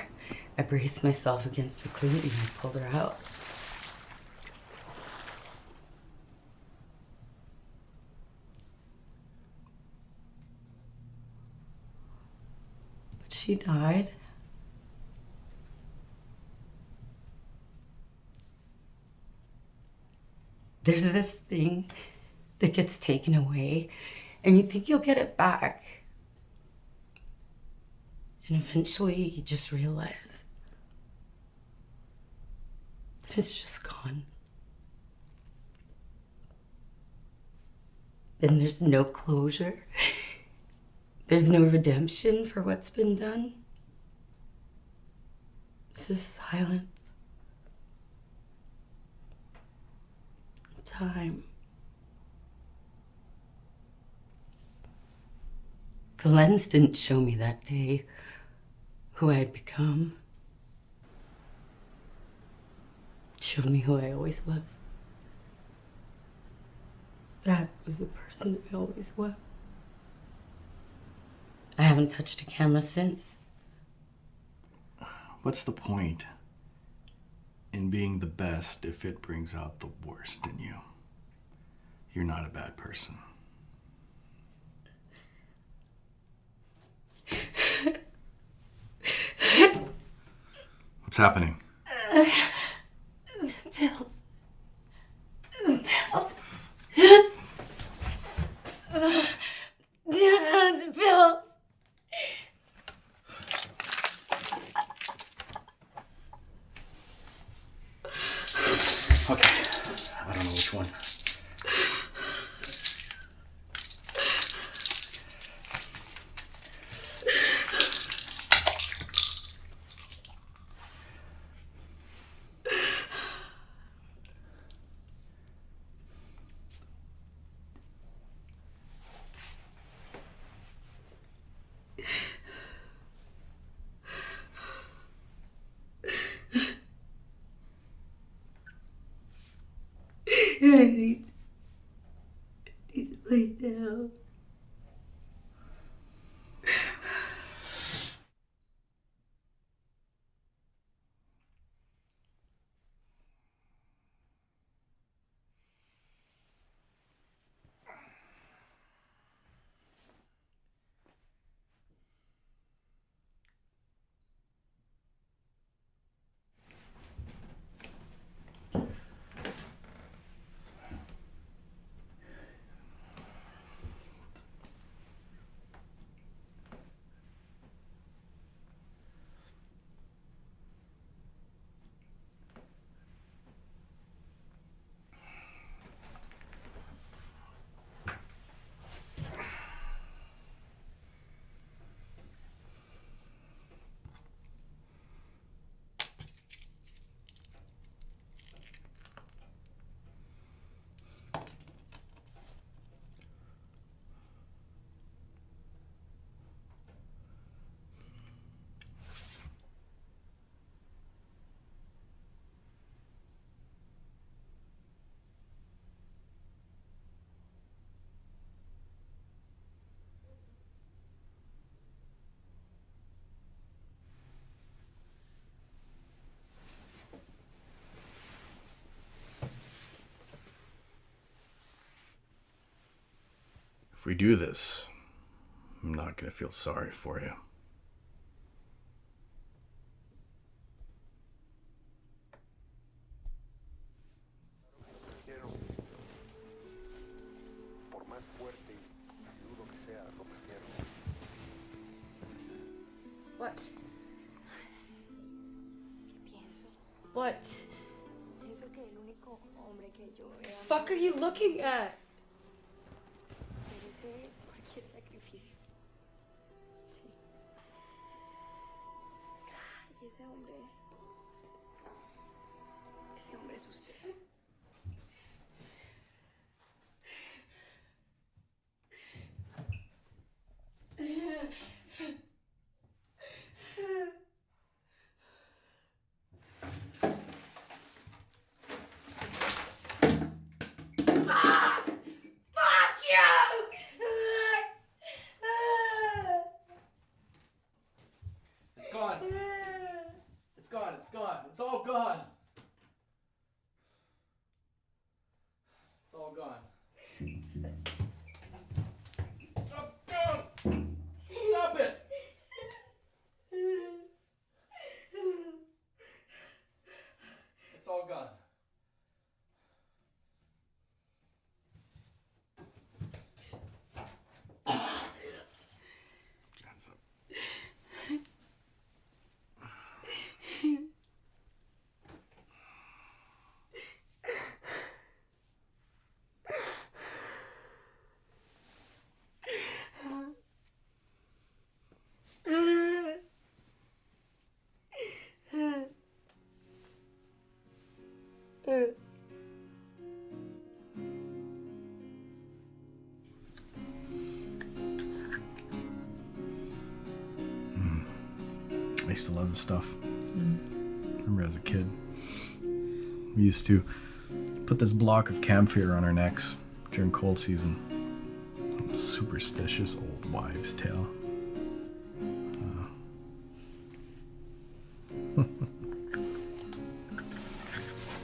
[SPEAKER 6] I braced myself against the cleat and I pulled her out. But she died. There's this thing that gets taken away, and you think you'll get it back. And eventually you just realize that it's just gone. Then there's no closure. There's no redemption for what's been done. It's just silence. Time. The lens didn't show me that day who I had become. It showed me who I always was. That was the person I always was. I haven't touched a camera since.
[SPEAKER 3] What's the point in being the best if it brings out the worst in you? You're not a bad person. What's happening?
[SPEAKER 6] The pills. The pills. The pills.
[SPEAKER 3] Okay, I don't know which one.
[SPEAKER 6] I need to lay down.
[SPEAKER 3] we do this, I'm not going to feel sorry for you.
[SPEAKER 6] What? What? Fuck are you looking at?
[SPEAKER 2] Ese hombre es usted.
[SPEAKER 3] It's gone. It's gone. It's gone. It's all gone. It's all gone. Stop it! It's all gone. Hands up. I used to love this stuff. Remember as a kid, we used to put this block of camphor on our necks during cold season. Some superstitious old wives' tale.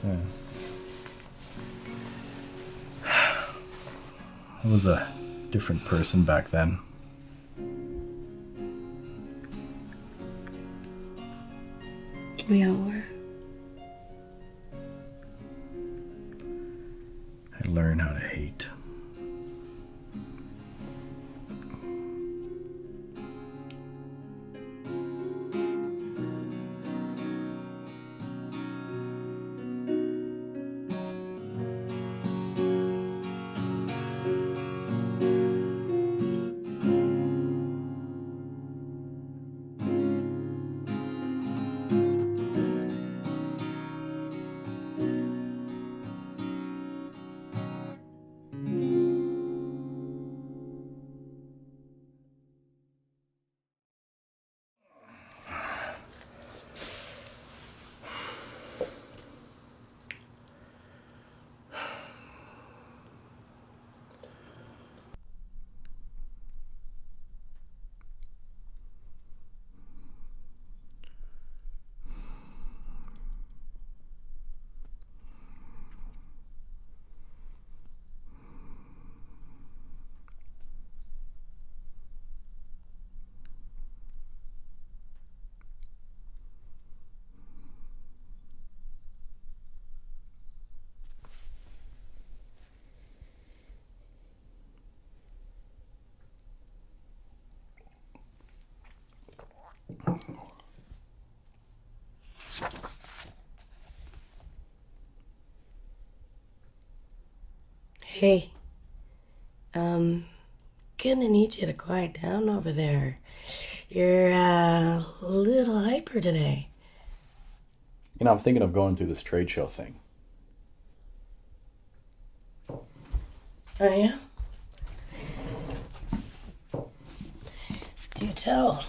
[SPEAKER 3] Yeah. I was a different person back then.
[SPEAKER 19] We all were.
[SPEAKER 3] I learned how to hate.
[SPEAKER 6] Hey, gonna need you to quiet down over there. You're a little hyper today.
[SPEAKER 3] You know, I'm thinking of going through this trade show thing.
[SPEAKER 6] Oh, yeah? Do tell.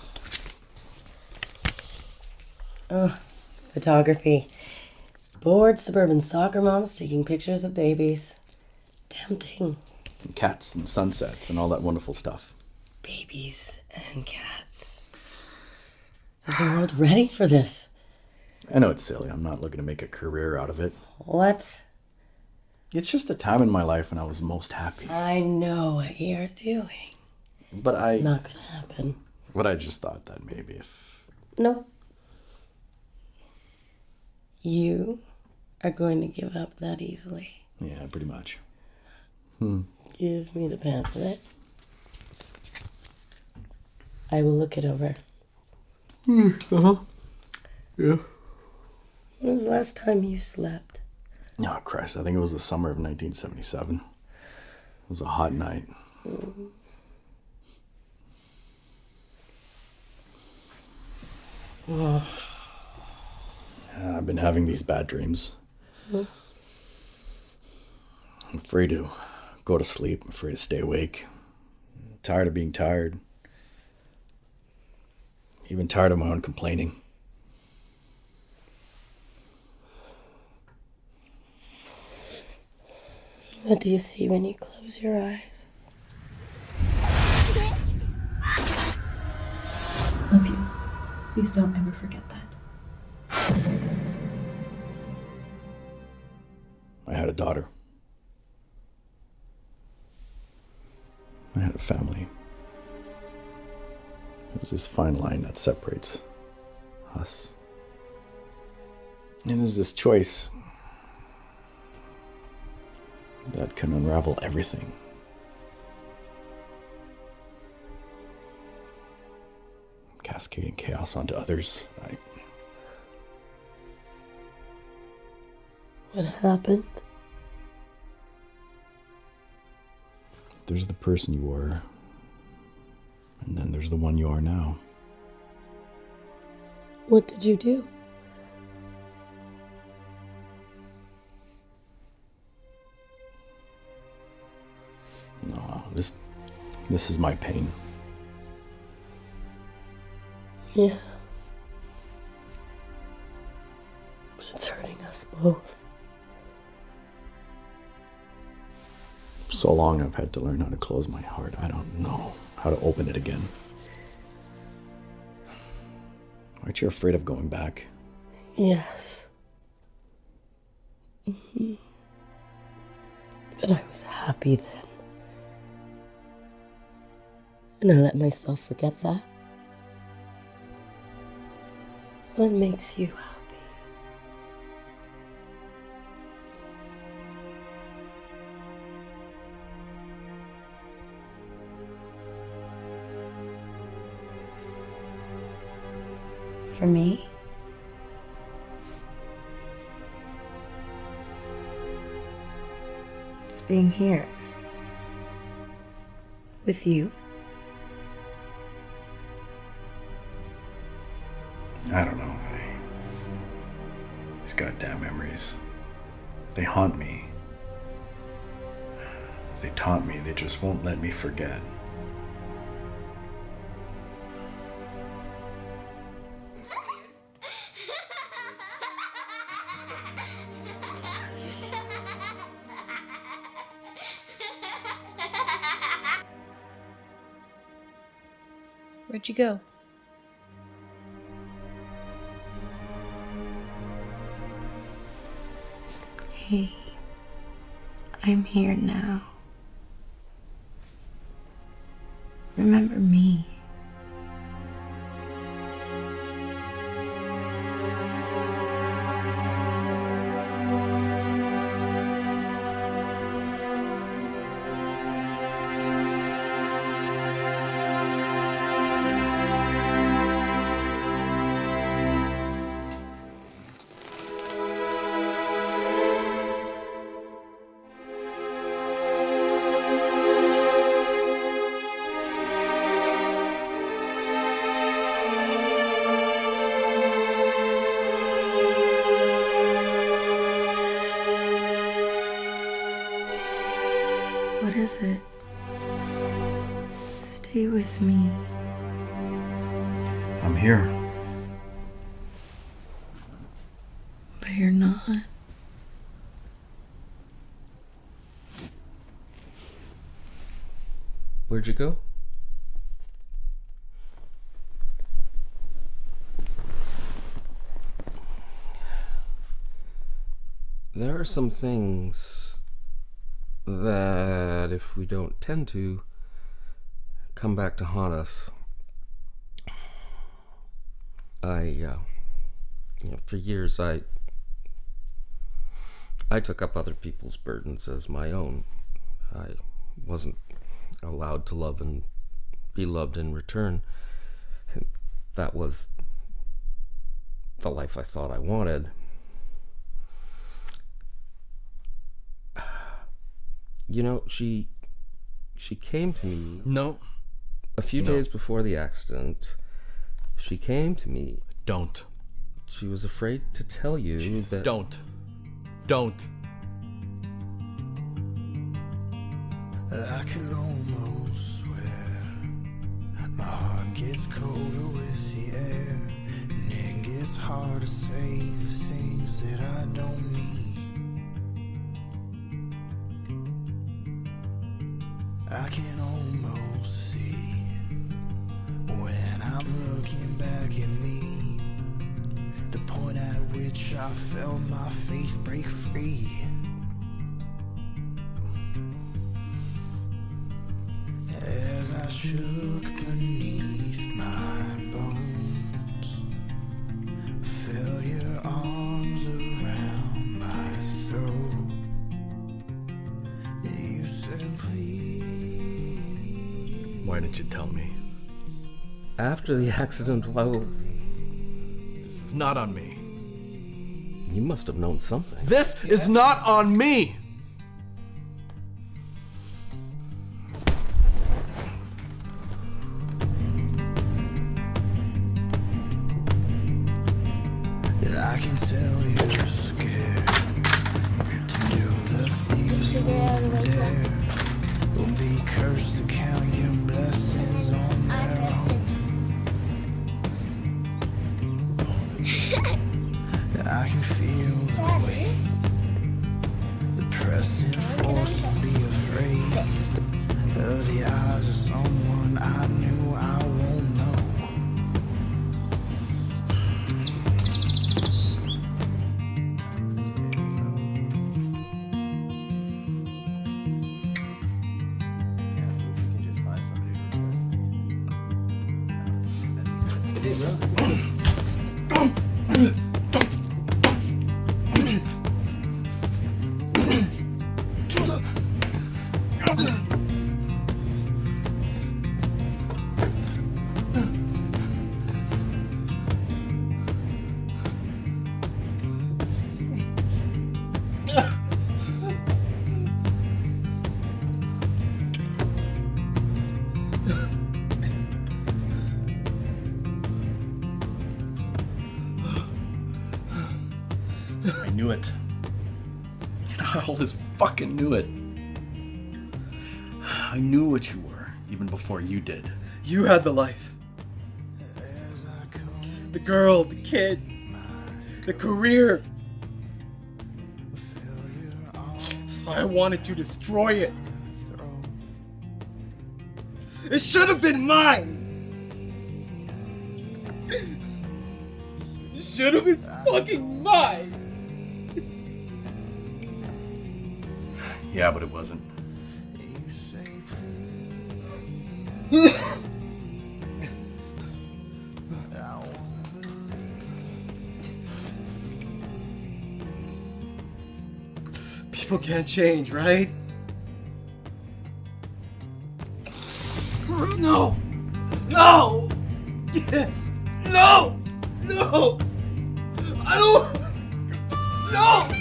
[SPEAKER 6] Oh, photography. Bored suburban soccer moms taking pictures of babies. Tempting.
[SPEAKER 3] And cats and sunsets and all that wonderful stuff.
[SPEAKER 6] Babies and cats. Is the world ready for this?
[SPEAKER 3] I know it's silly. I'm not looking to make a career out of it.
[SPEAKER 6] What?
[SPEAKER 3] It's just a time in my life when I was most happy.
[SPEAKER 6] I know what you're doing.
[SPEAKER 3] But I...
[SPEAKER 6] Not gonna happen.
[SPEAKER 3] But I just thought that maybe if...
[SPEAKER 6] No. You are going to give up that easily.
[SPEAKER 3] Yeah, pretty much.
[SPEAKER 6] Give me the pamphlet. I will look it over.
[SPEAKER 3] Uh-huh. Yeah.
[SPEAKER 6] When was the last time you slept?
[SPEAKER 3] Oh, Christ. I think it was the summer of 1977. It was a hot night. I've been having these bad dreams. I'm afraid to go to sleep. I'm afraid to stay awake. I'm tired of being tired. Even tired of my own complaining.
[SPEAKER 6] What do you see when you close your eyes?
[SPEAKER 14] Love you. Please don't ever forget that.
[SPEAKER 3] I had a daughter. I had a family. There's this fine line that separates us. And there's this choice that can unravel everything. Cascading chaos onto others.
[SPEAKER 6] What happened?
[SPEAKER 3] There's the person you were, and then there's the one you are now.
[SPEAKER 6] What did you do?
[SPEAKER 3] No, this is my pain.
[SPEAKER 6] Yeah. But it's hurting us both.
[SPEAKER 3] For so long I've had to learn how to close my heart. I don't know how to open it again. Aren't you afraid of going back?
[SPEAKER 6] Yes. But I was happy then. And I let myself forget that. What makes you happy?
[SPEAKER 19] For me, it's being here with you.
[SPEAKER 3] I don't know. These goddamn memories. They haunt me. They taunt me. They just won't let me forget.
[SPEAKER 14] Where'd you go?
[SPEAKER 19] Hey, I'm here now. Remember me. What is it? Stay with me.
[SPEAKER 3] I'm here.
[SPEAKER 19] But you're not.
[SPEAKER 5] Where'd you go? There are some things that if we don't tend to, come back to haunt us. For years I took up other people's burdens as my own. I wasn't allowed to love and be loved in return. That was the life I thought I wanted. You know, she came to me.
[SPEAKER 3] No.
[SPEAKER 5] A few days before the accident, she came to me.
[SPEAKER 3] Don't.
[SPEAKER 5] She was afraid to tell you that.
[SPEAKER 3] Don't.
[SPEAKER 21] I could almost swear my heart gets colder with the air, and it gets hard to say the things that I don't mean. I can almost see when I'm looking back at me, the point at which I felt my faith break free. As I shook beneath my bones, felt your arms around my throat. You said, please.
[SPEAKER 3] Why didn't you tell me?
[SPEAKER 5] After the accident, well,
[SPEAKER 3] This is not on me.
[SPEAKER 5] you must have known something.
[SPEAKER 3] This is not on me!
[SPEAKER 21] I can tell you're scared to do the things you won't dare. Will be cursed to count your blessings on their own. I can feel the weight, the pressing force to be afraid of the eyes of someone I knew I won't know.
[SPEAKER 3] I knew it. I always fucking knew it. I knew what you were, even before you did.
[SPEAKER 10] You had the life. The girl, the kid, the career. So I wanted to destroy it. It should have been mine. It should have been fucking mine.
[SPEAKER 3] Yeah, but it wasn't.
[SPEAKER 10] People can't change, right? No! No! No! No! I don't! No!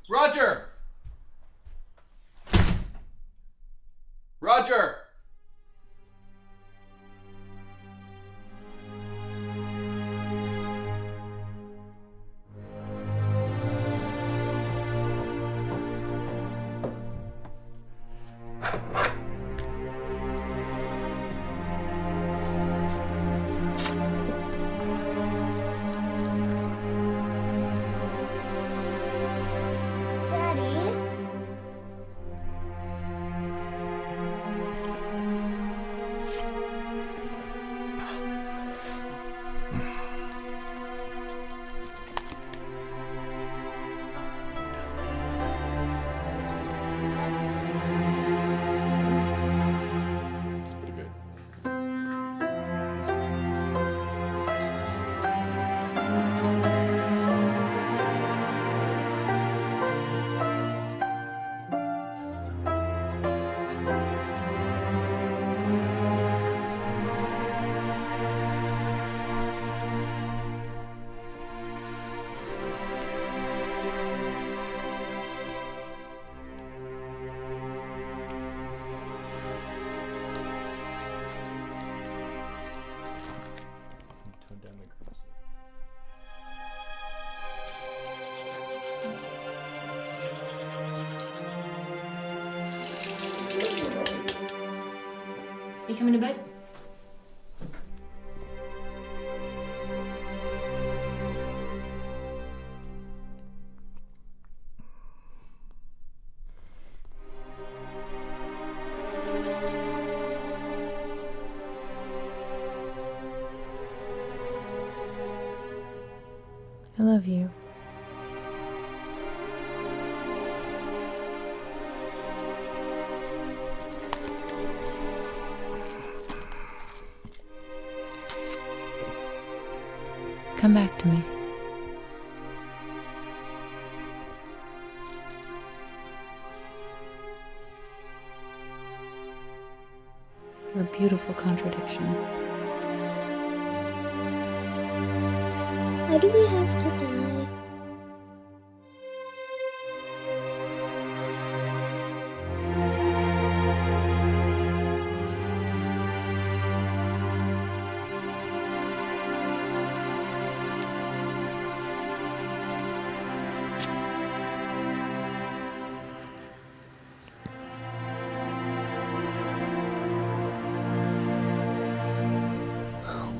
[SPEAKER 8] Roger! Roger!
[SPEAKER 14] coming to bed?
[SPEAKER 15] I love you. Come back to me. You're a beautiful contradiction.
[SPEAKER 7] Why do we have to die?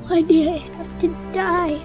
[SPEAKER 7] Why did I have to die?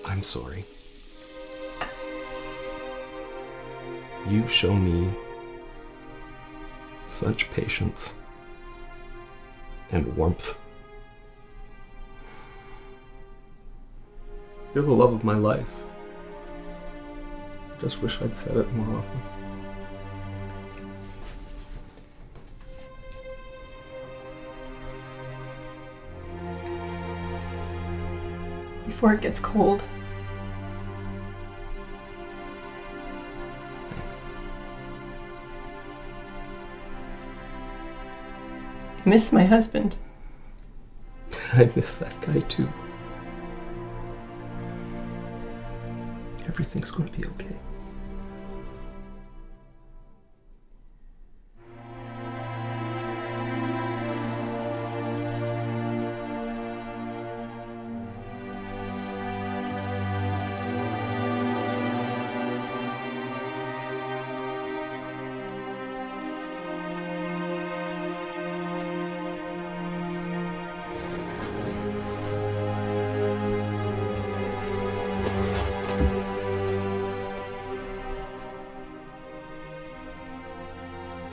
[SPEAKER 5] I'm sorry. You show me such patience and warmth. You're the love of my life. I just wish I'd said it more often.
[SPEAKER 17] Before it gets cold. I miss my husband.
[SPEAKER 5] I miss that guy too. Everything's going to be okay.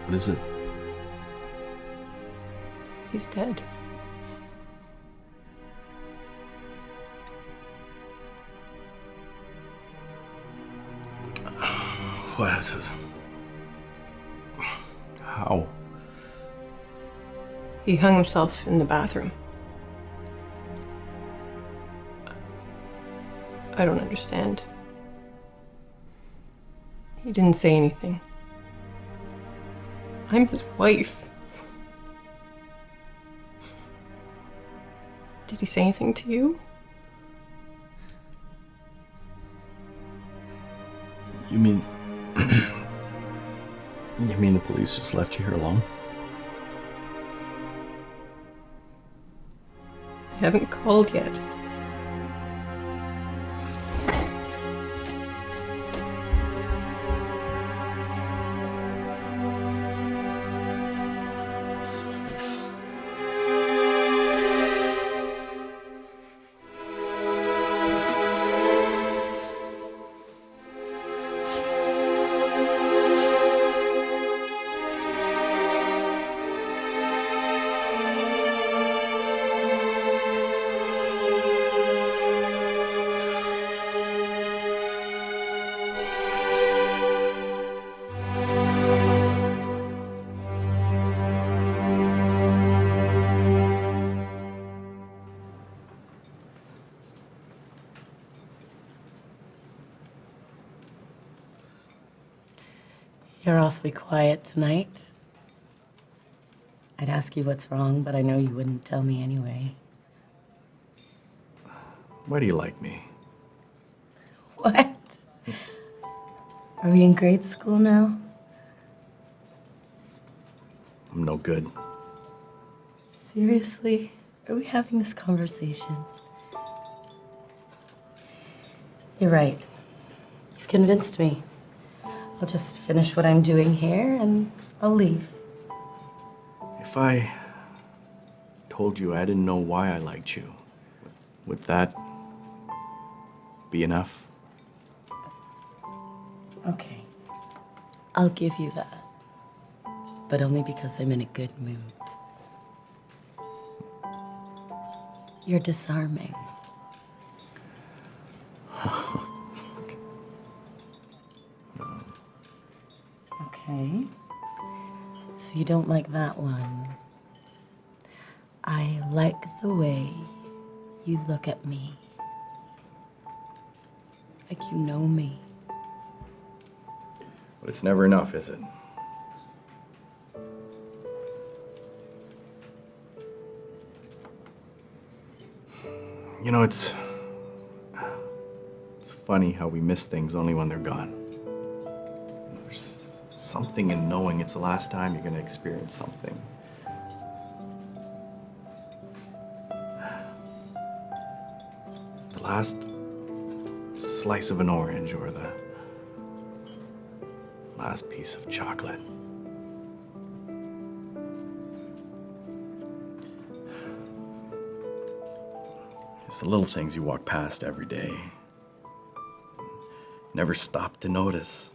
[SPEAKER 5] What is it?
[SPEAKER 17] He's dead.
[SPEAKER 5] What is this? How?
[SPEAKER 17] He hung himself in the bathroom. I don't understand. He didn't say anything. I'm his wife. Did he say anything to you?
[SPEAKER 3] You mean... You mean the police just left you here alone?
[SPEAKER 17] I haven't called yet.
[SPEAKER 6] You're awfully quiet tonight. I'd ask you what's wrong, but I know you wouldn't tell me anyway.
[SPEAKER 3] Why do you like me?
[SPEAKER 6] What? Are we in grade school now?
[SPEAKER 3] I'm no good.
[SPEAKER 6] Seriously? Are we having this conversation? You're right. You've convinced me. I'll just finish what I'm doing here and I'll leave.
[SPEAKER 3] If I told you I didn't know why I liked you, would that be enough?
[SPEAKER 6] Okay. I'll give you that. But only because I'm in a good mood. You're disarming. Okay. So you don't like that one. I like the way you look at me. Like you know me.
[SPEAKER 3] But it's never enough, is it? You know, it's funny how we miss things only when they're gone. There's something in knowing it's the last time you're gonna experience something. The last slice of an orange or the last piece of chocolate. It's the little things you walk past every day. Never stop to notice.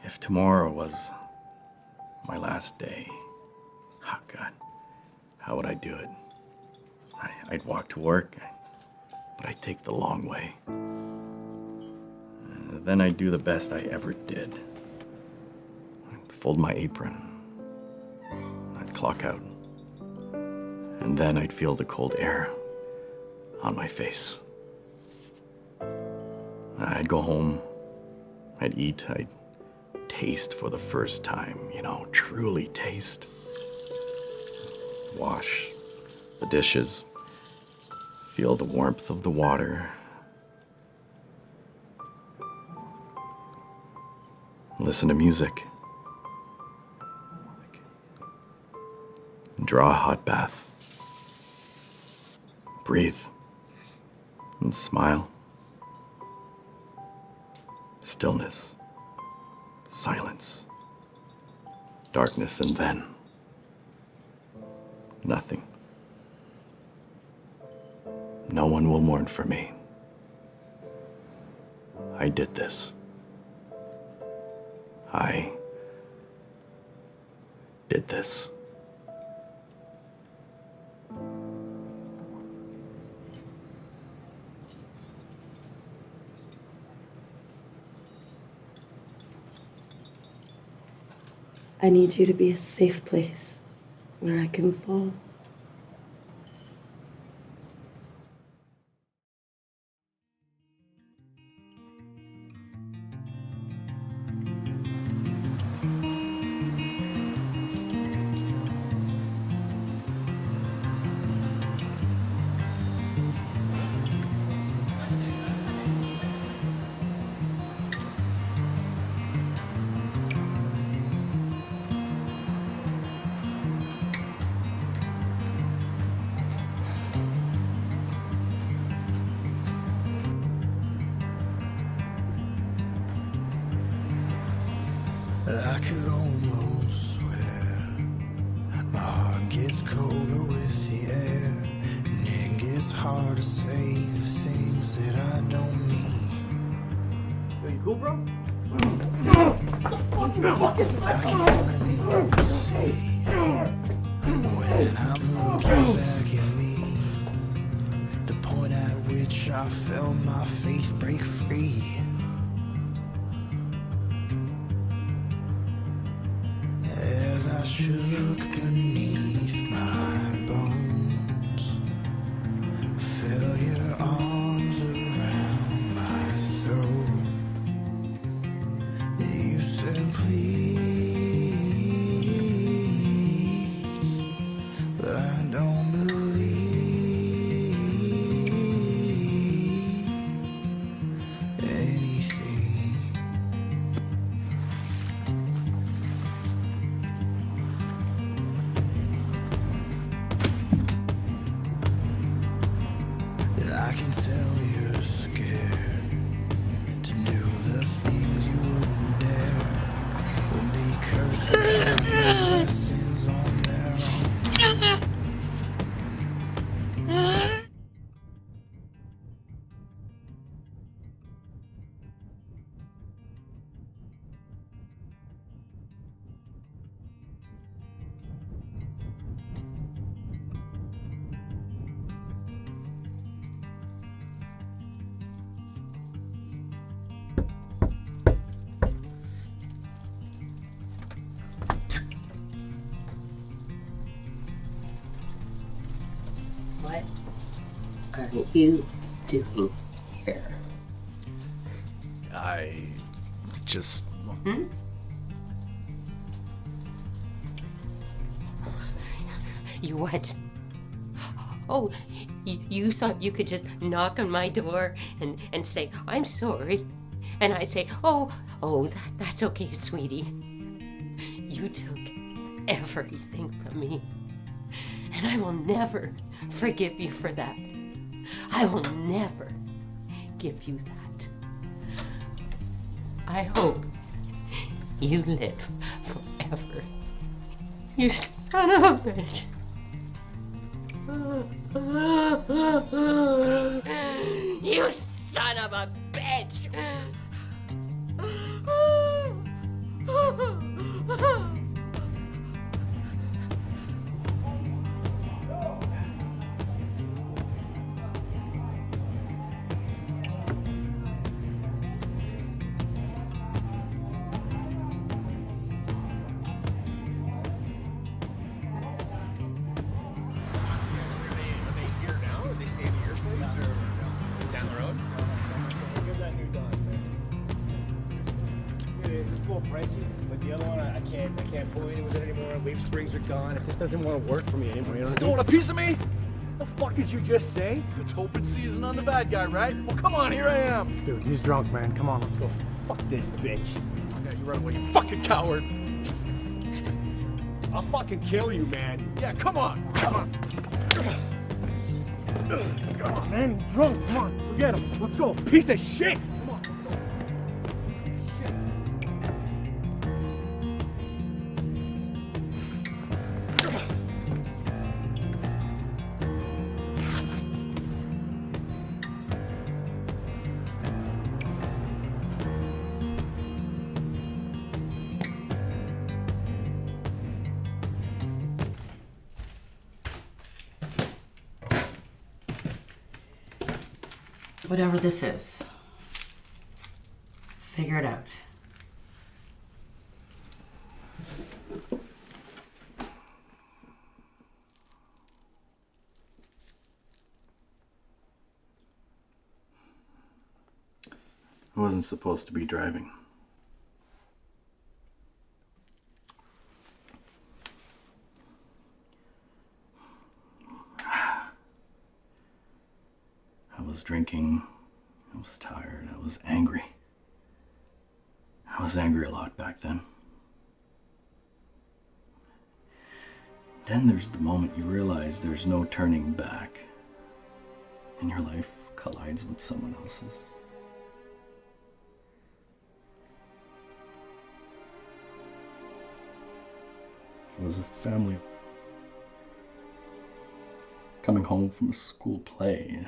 [SPEAKER 3] If tomorrow was my last day, oh God, how would I do it? I'd walk to work, but I'd take the long way. And then I'd do the best I ever did. I'd fold my apron. I'd clock out. And then I'd feel the cold air on my face. I'd go home, I'd eat, I'd taste for the first time, you know, truly taste. Wash the dishes, feel the warmth of the water. Listen to music. Draw a hot bath. Breathe and smile. Stillness, silence, darkness, and then nothing. No one will mourn for me. I did this. I did this.
[SPEAKER 6] I need you to be a safe place where I can fall.
[SPEAKER 21] I could almost swear my heart gets colder with the air, and it gets hard to say the things that I don't mean.
[SPEAKER 10] Yo, you cool, bro?
[SPEAKER 21] I can almost see when I'm looking back at me, the point at which I felt my faith break free. As I shook beneath my bones, felt your arms around my throat. You said please, but I don't believe anything. That I can tell you're scared to do the things you wouldn't dare. Will be cursed with blessings on their own.
[SPEAKER 9] What are you doing here?
[SPEAKER 3] I just.
[SPEAKER 9] Hmm? You what? Oh, you thought you could just knock on my door and say, I'm sorry. And I'd say, that's okay, sweetie. You took everything from me. And I will never forgive you for that. I will never give you that. I hope you live forever. You son of a bitch. You son of a bitch!
[SPEAKER 10] Pricey, but the other one I can't pull any with it anymore. Wave springs are gone. It just doesn't want to work for me anymore. You know
[SPEAKER 22] Still want a piece of me?
[SPEAKER 10] The fuck did you just say?
[SPEAKER 22] It's open season on the bad guy, right? Well, come on, here I am.
[SPEAKER 10] Dude, he's drunk, man. Come on, let's go. Fuck this bitch.
[SPEAKER 22] Yeah, you run away, you fucking coward.
[SPEAKER 10] I'll fucking kill you, man.
[SPEAKER 22] Yeah, come on. Come on.
[SPEAKER 10] Come on, man. He's drunk. Come on, forget him. Let's go. Piece of shit. Come on.
[SPEAKER 9] Whatever this is, figure it out.
[SPEAKER 3] I wasn't supposed to be driving. I was drinking, I was tired, I was angry. I was angry a lot back then. Then there's the moment you realize there's no turning back, and your life collides with someone else's. It was a family coming home from a school play.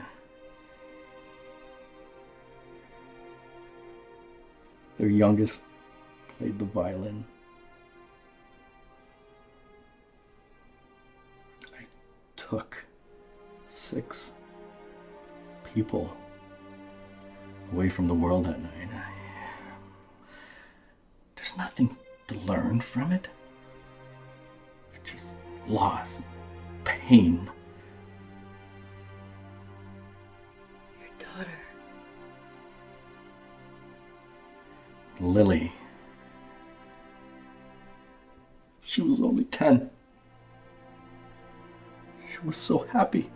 [SPEAKER 3] Their youngest played the violin. I took 6 people away from the world that night. There's nothing to learn from it. Just loss, pain.
[SPEAKER 6] Your daughter.
[SPEAKER 3] Lily. She was only 10. She was so happy.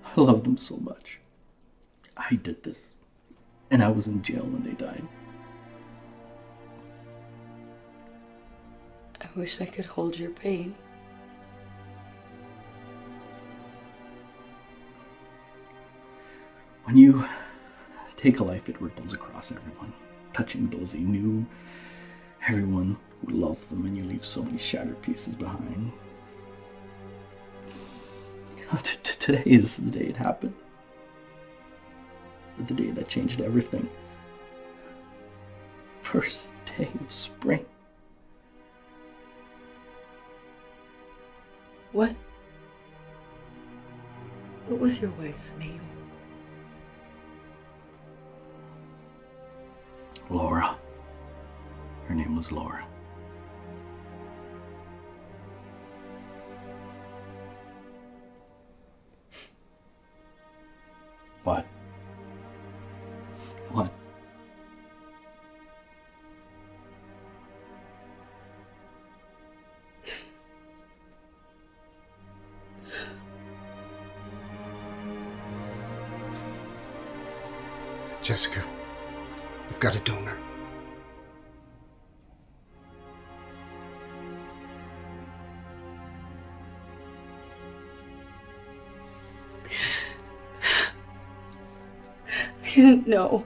[SPEAKER 3] I love them so much. I did this, and I was in jail when they died.
[SPEAKER 6] I wish I could hold your pain.
[SPEAKER 3] When you take a life, it ripples across everyone, touching those they knew, everyone who loved them, and you leave so many shattered pieces behind. Today is the day it happened. The day that changed everything. First day of spring.
[SPEAKER 6] What was your wife's name?
[SPEAKER 3] Laura. Her name was Laura. What? What?
[SPEAKER 12] Jessica, we've got a donor.
[SPEAKER 6] I didn't know.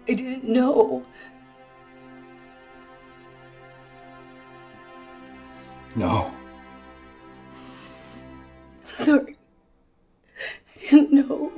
[SPEAKER 6] I didn't know.
[SPEAKER 3] No.
[SPEAKER 6] I'm sorry. I didn't know.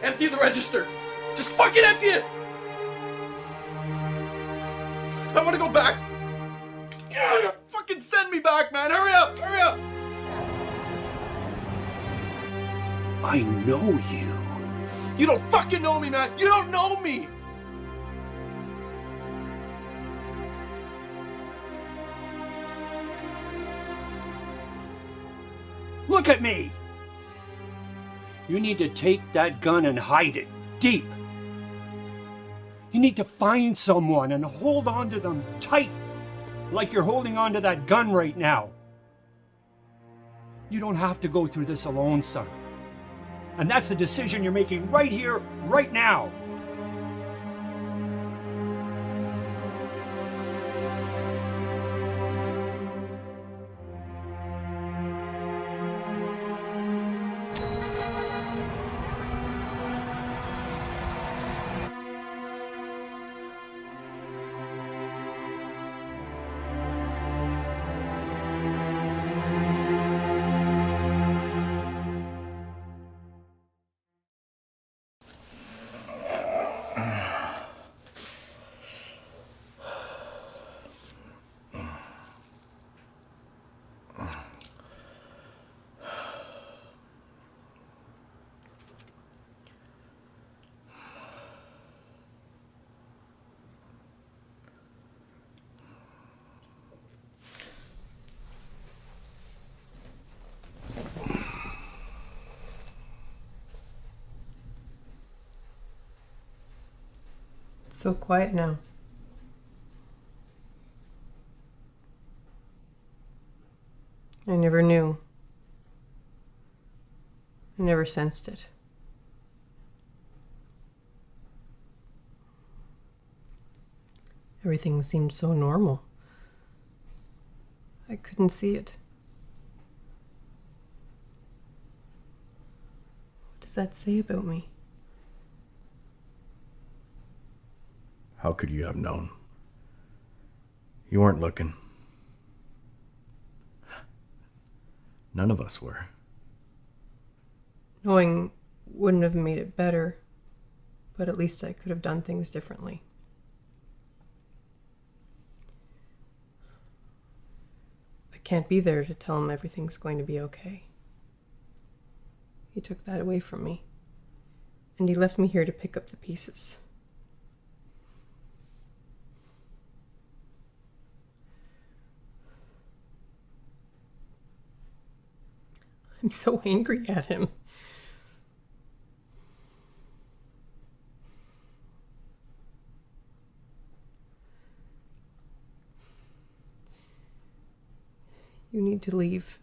[SPEAKER 22] Empty the register! Just fucking empty it! I want to go back! Fucking send me back, man! Hurry up! Hurry up!
[SPEAKER 13] I know you.
[SPEAKER 22] You don't fucking know me, man! You don't know me!
[SPEAKER 13] Look at me! You need to take that gun and hide it deep. You need to find someone and hold on to them tight, like you're holding on to that gun right now. You don't have to go through this alone, son. And that's the decision you're making right here, right now.
[SPEAKER 17] so quiet now. I never knew. I never sensed it. Everything seemed so normal. I couldn't see it. What does that say about me?
[SPEAKER 3] How could you have known? You weren't looking. None of us were.
[SPEAKER 17] Knowing wouldn't have made it better, but at least I could have done things differently. I can't be there to tell him everything's going to be okay. He took that away from me, and he left me here to pick up the pieces. I'm so angry at him. You need to leave.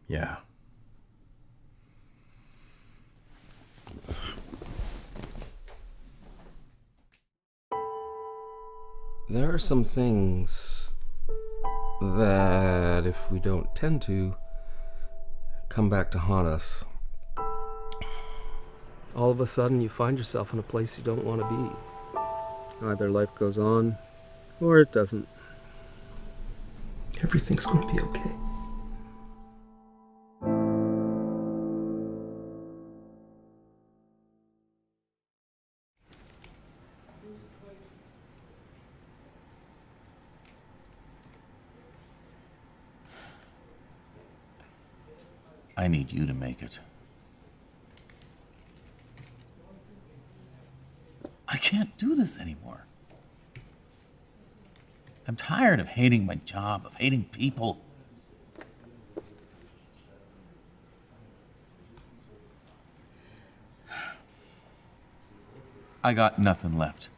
[SPEAKER 3] Yeah.
[SPEAKER 5] There are some things that, if we don't tend to, come back to haunt us. All of a sudden, you find yourself in a place you don't want to be. Either life goes on, or it doesn't. Everything's going to be okay.
[SPEAKER 1] I need you to make it. I can't do this anymore. I'm tired of hating my job, of hating people. I got nothing left.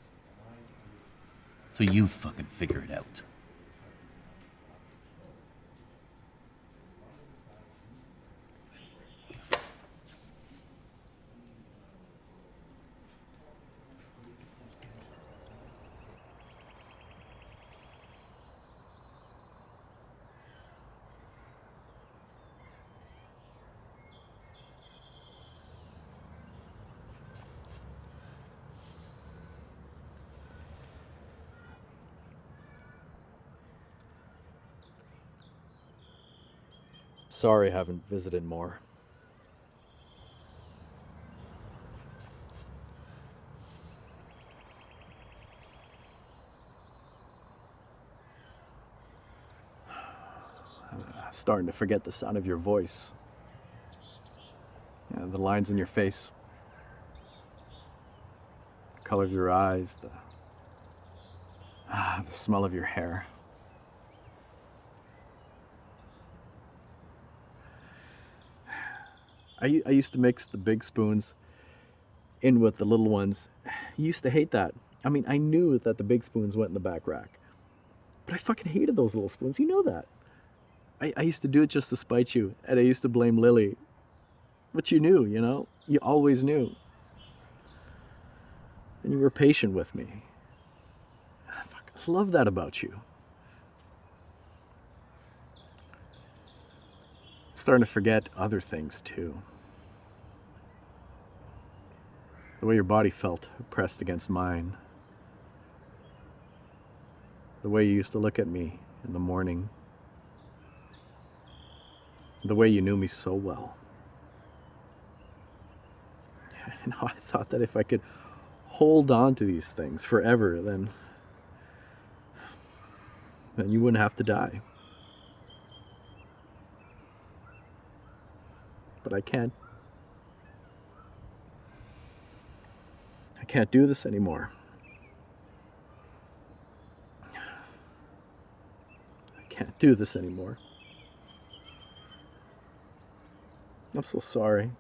[SPEAKER 1] So you fucking figure it out.
[SPEAKER 3] Sorry I haven't visited more. I'm starting to forget the sound of your voice. Yeah, the lines in your face. The color of your eyes, the smell of your hair. I used to mix the big spoons in with the little ones. You used to hate that. I mean, I knew that the big spoons went in the back rack. But I fucking hated those little spoons. You know that. I used to do it just to spite you. And I used to blame Lily. But you knew, you know? You always knew. And you were patient with me. Fuck, I love that about you. I'm starting to forget other things, too. The way your body felt pressed against mine. The way you used to look at me in the morning. The way you knew me so well. You know, I thought that if I could hold on to these things forever, then you wouldn't have to die. But I can't. I can't do this anymore. I can't do this anymore. I'm so sorry.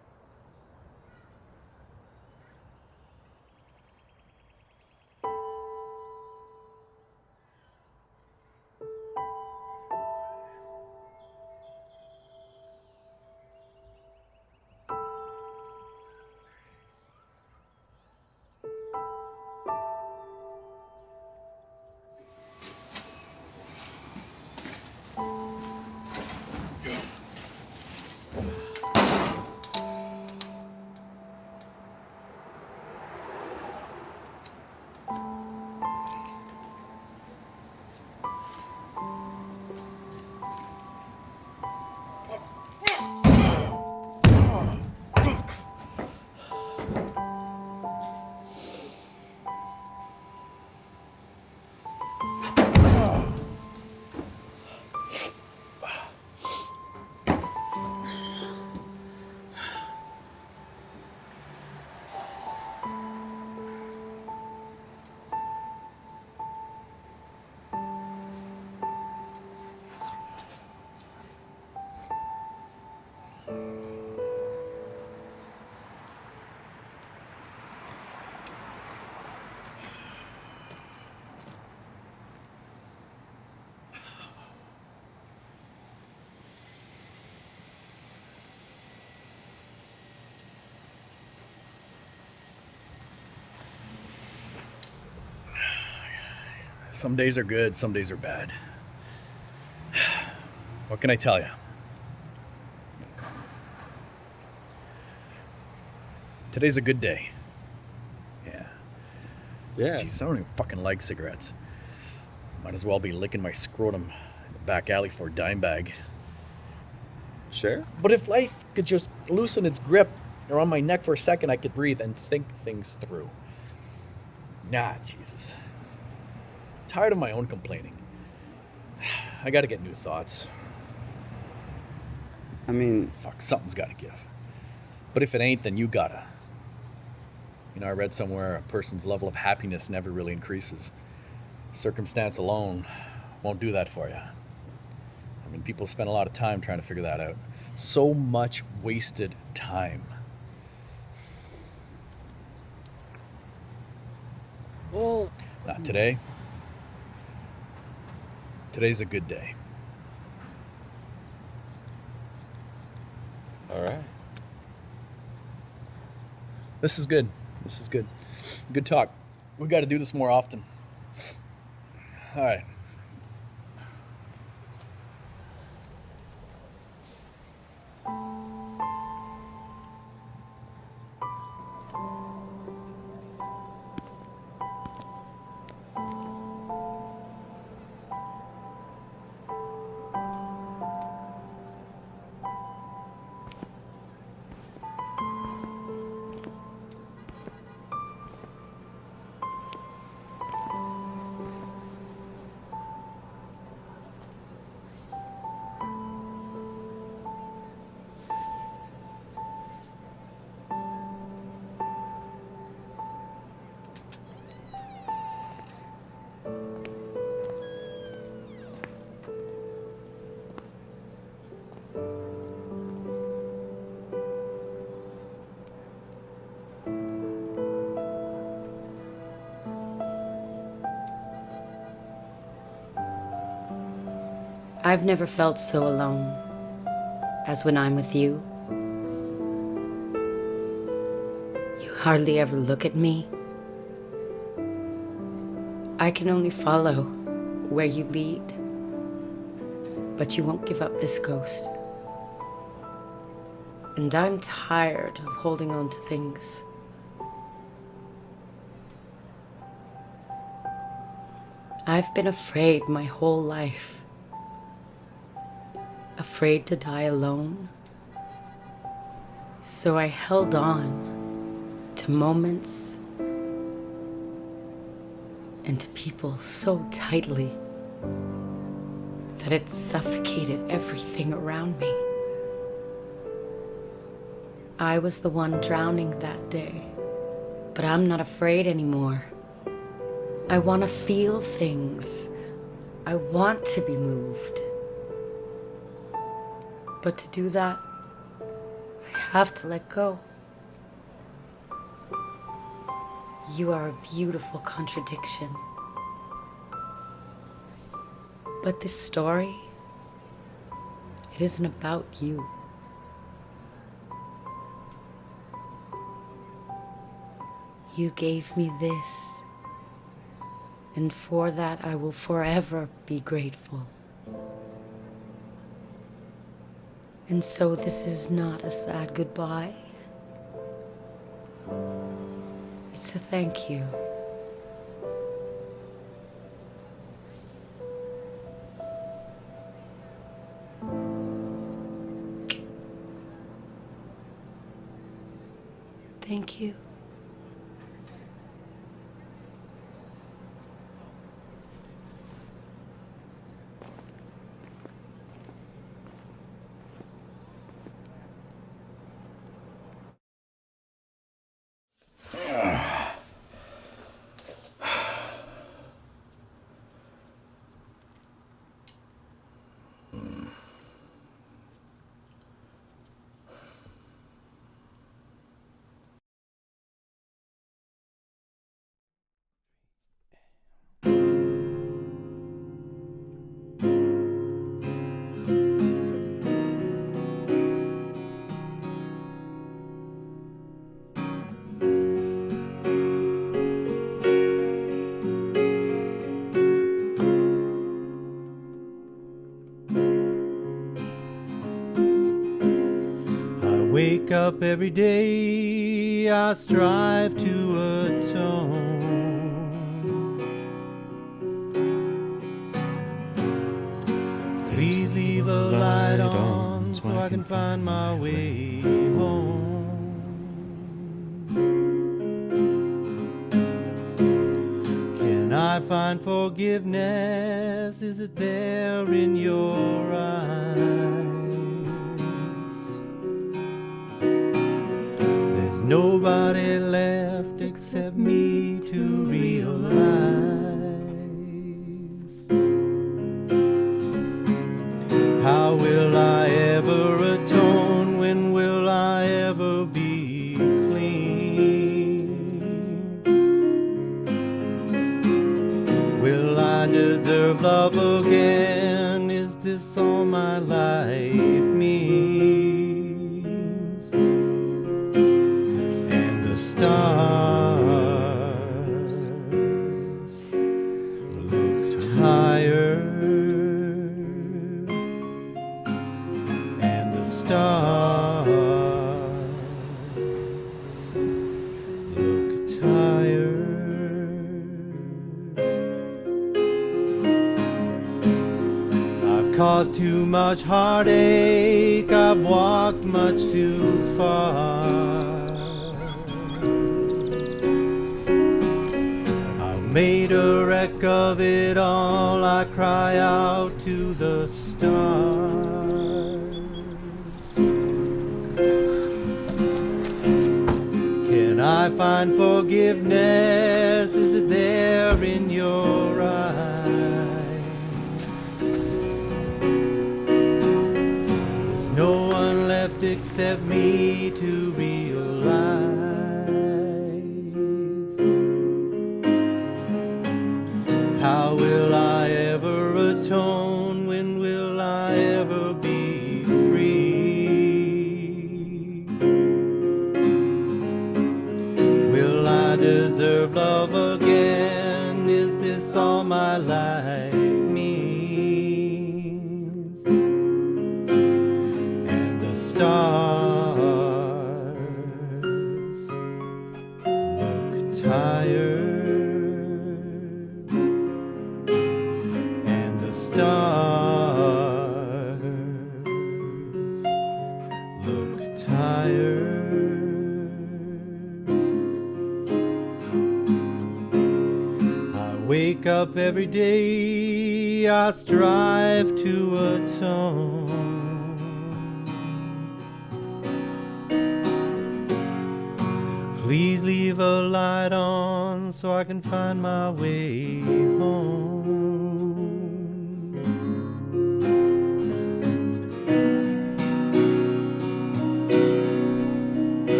[SPEAKER 3] Some days are good, some days are bad. What can I tell you? Today's a good day. Yeah.
[SPEAKER 22] Yeah.
[SPEAKER 3] Jeez, I don't even fucking like cigarettes. Might as well be licking my scrotum in the back alley for a dime bag.
[SPEAKER 22] Sure.
[SPEAKER 3] But if life could just loosen its grip around my neck for a second, I could breathe and think things through. Nah, Jesus. Tired of my own complaining. I gotta get new thoughts.
[SPEAKER 22] I mean,
[SPEAKER 3] Fuck, something's gotta give. But if it ain't, then you gotta. You know, I read somewhere a person's level of happiness never really increases. Circumstance alone won't do that for you. I mean, people spend a lot of time trying to figure that out. So much wasted time.
[SPEAKER 22] well,
[SPEAKER 3] Not today. Today's a good day.
[SPEAKER 22] all right.
[SPEAKER 3] This is good. This is good. Good talk. We got to do this more often. All right.
[SPEAKER 6] I've never felt so alone as when I'm with you. You hardly ever look at me. I can only follow where you lead, but you won't give up this ghost. And I'm tired of holding on to things. I've been afraid my whole life. Afraid to die alone. So I held on to moments and to people so tightly that it suffocated everything around me. I was the one drowning that day, but I'm not afraid anymore. I want to feel things. I want to be moved. But to do that, I have to let go. You are a beautiful contradiction. But this story, it isn't about you. You gave me this, and for that I will forever be grateful. And so this is not a sad goodbye. It's a thank you. Thank you.
[SPEAKER 18] Wake up every day, I strive to atone. Please leave a light on so I can find my way home. Can I find forgiveness? Is it there in your eyes? There's nobody left except me to realize. How will I ever atone? When will I ever be clean? Will I deserve love again? Is this all my life means? And the stars look tired. Stars look tired. I've caused too much heartache, I've walked much too far. I've made a wreck of it all, I cry out to the stars. Can I find forgiveness? Is it there in your eyes? There's no one left except me to realize. How will I ever atone? When will I ever be free? Will I deserve love again? Is this all my life means? And the stars look tired. And the stars look tired. Wake up every day, I strive to atone. Please leave a light on so I can find my way home.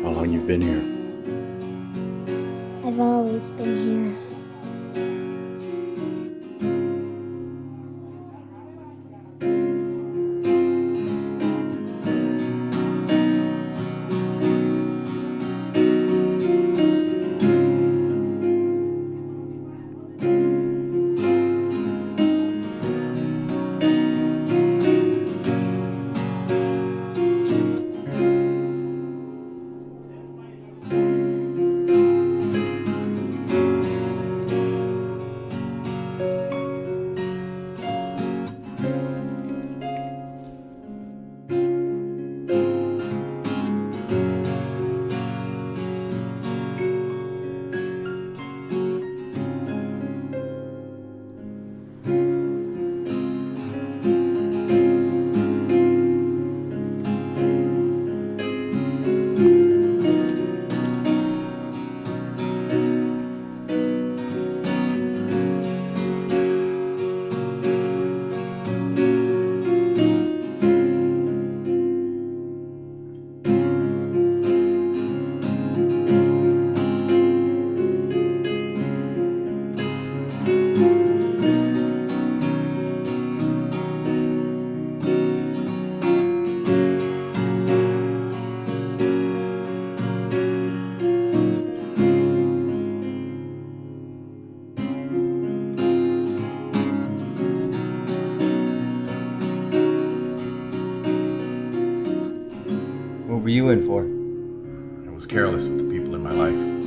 [SPEAKER 3] How long you've been here?
[SPEAKER 7] I've always been here.
[SPEAKER 11] were you in for?
[SPEAKER 1] I was careless with the people in my life.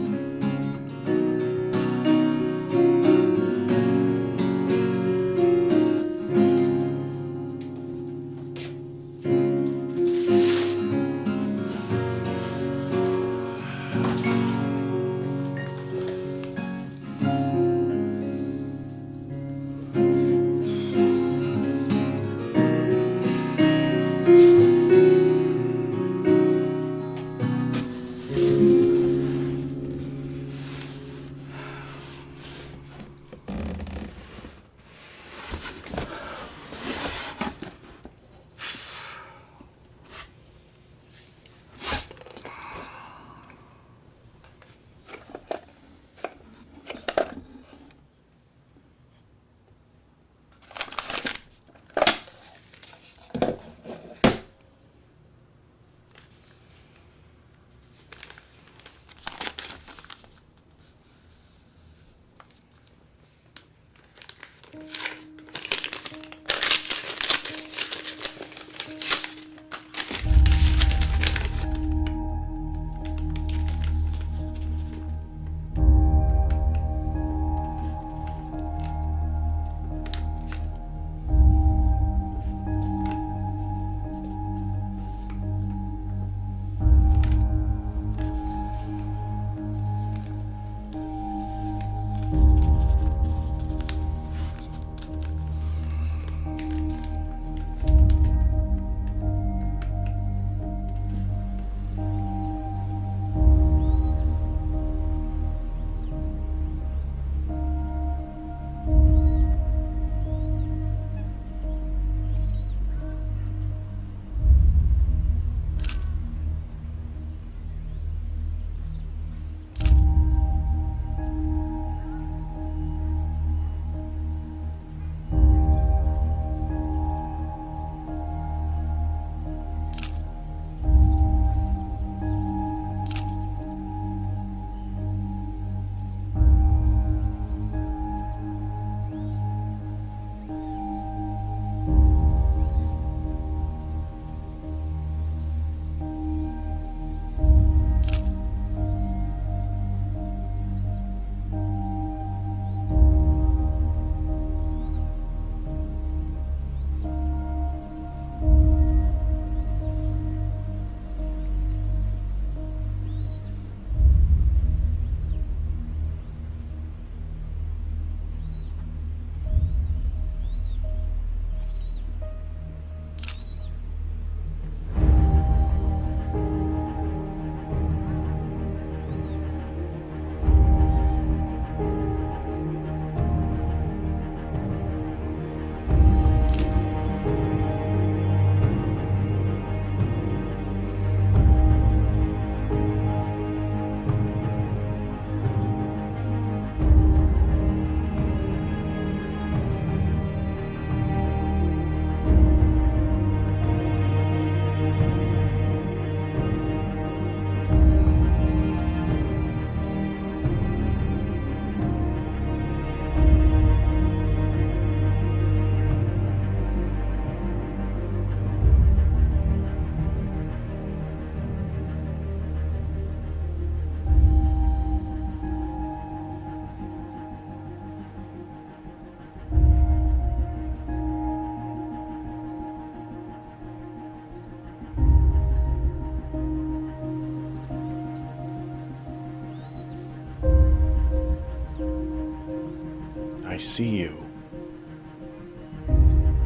[SPEAKER 3] I see you.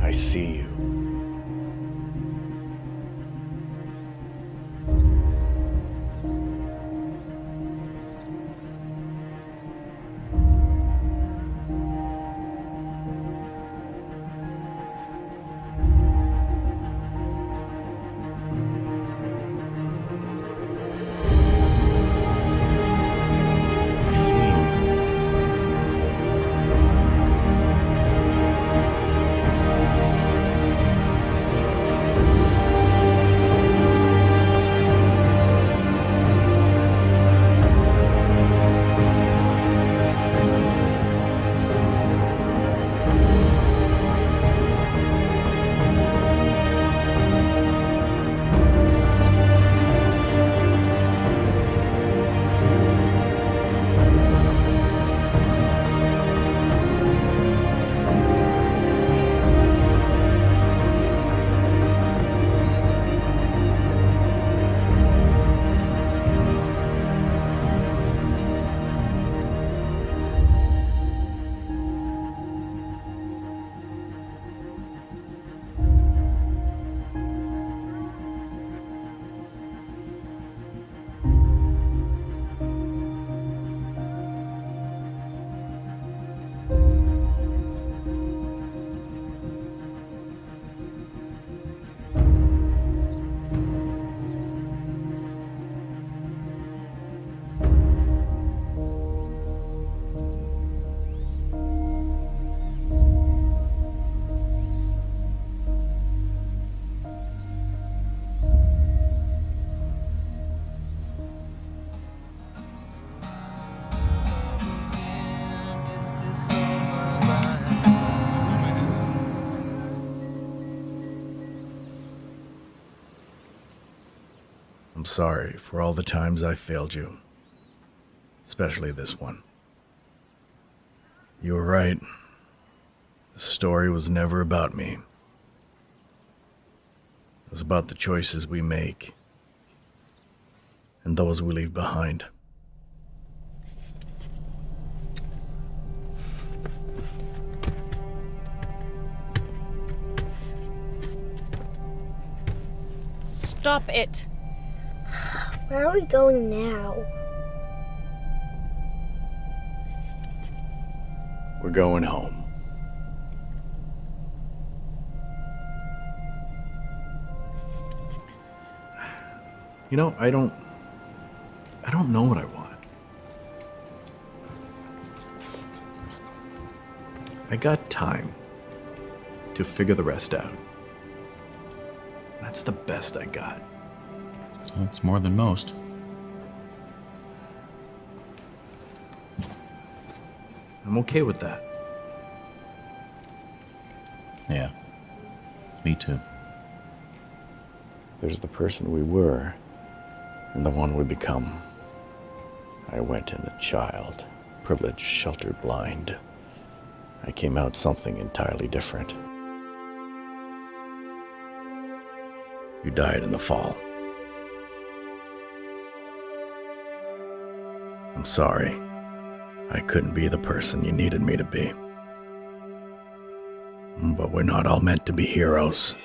[SPEAKER 3] I see you. I'm sorry for all the times I failed you. Especially this one. You were right. The story was never about me. It was about the choices we make and those we leave behind.
[SPEAKER 11] Stop it!
[SPEAKER 7] Where are we going now?
[SPEAKER 3] We're going home. You know, I don't know what I want. I got time to figure the rest out. That's the best I got.
[SPEAKER 1] That's more than most.
[SPEAKER 3] I'm okay with that.
[SPEAKER 1] Yeah. Me too.
[SPEAKER 3] There's the person we were, and the one we become. I went in a child, privileged, sheltered, blind. I came out something entirely different. You died in the fall. I'm sorry. I couldn't be the person you needed me to be. But we're not all meant to be heroes.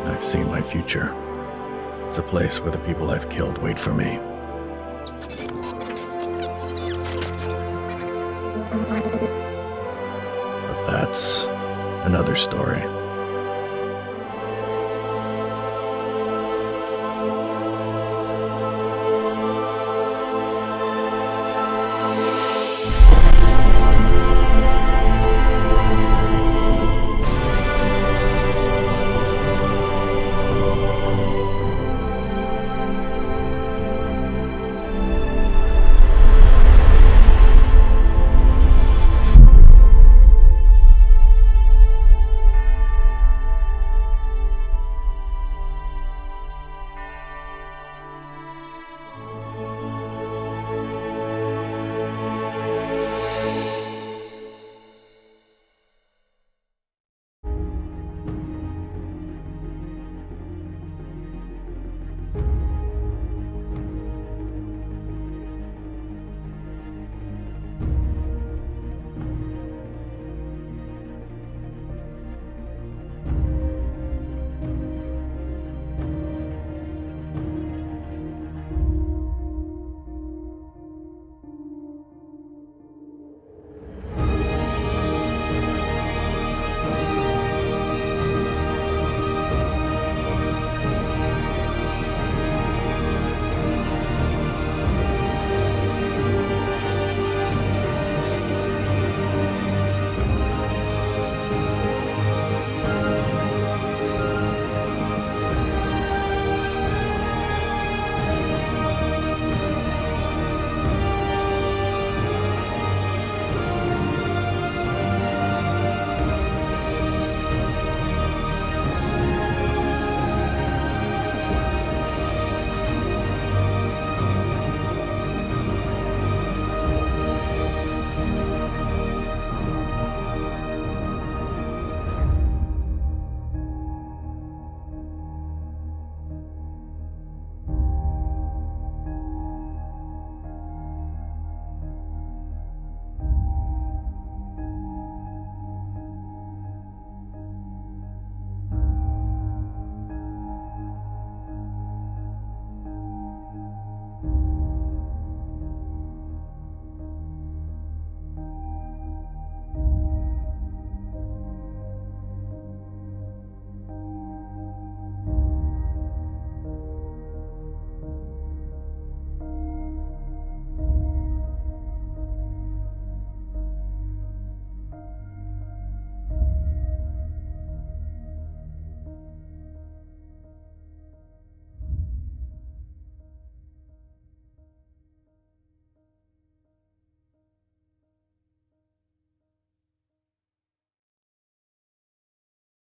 [SPEAKER 3] I've seen my future. It's a place where the people I've killed wait for me. But that's another story.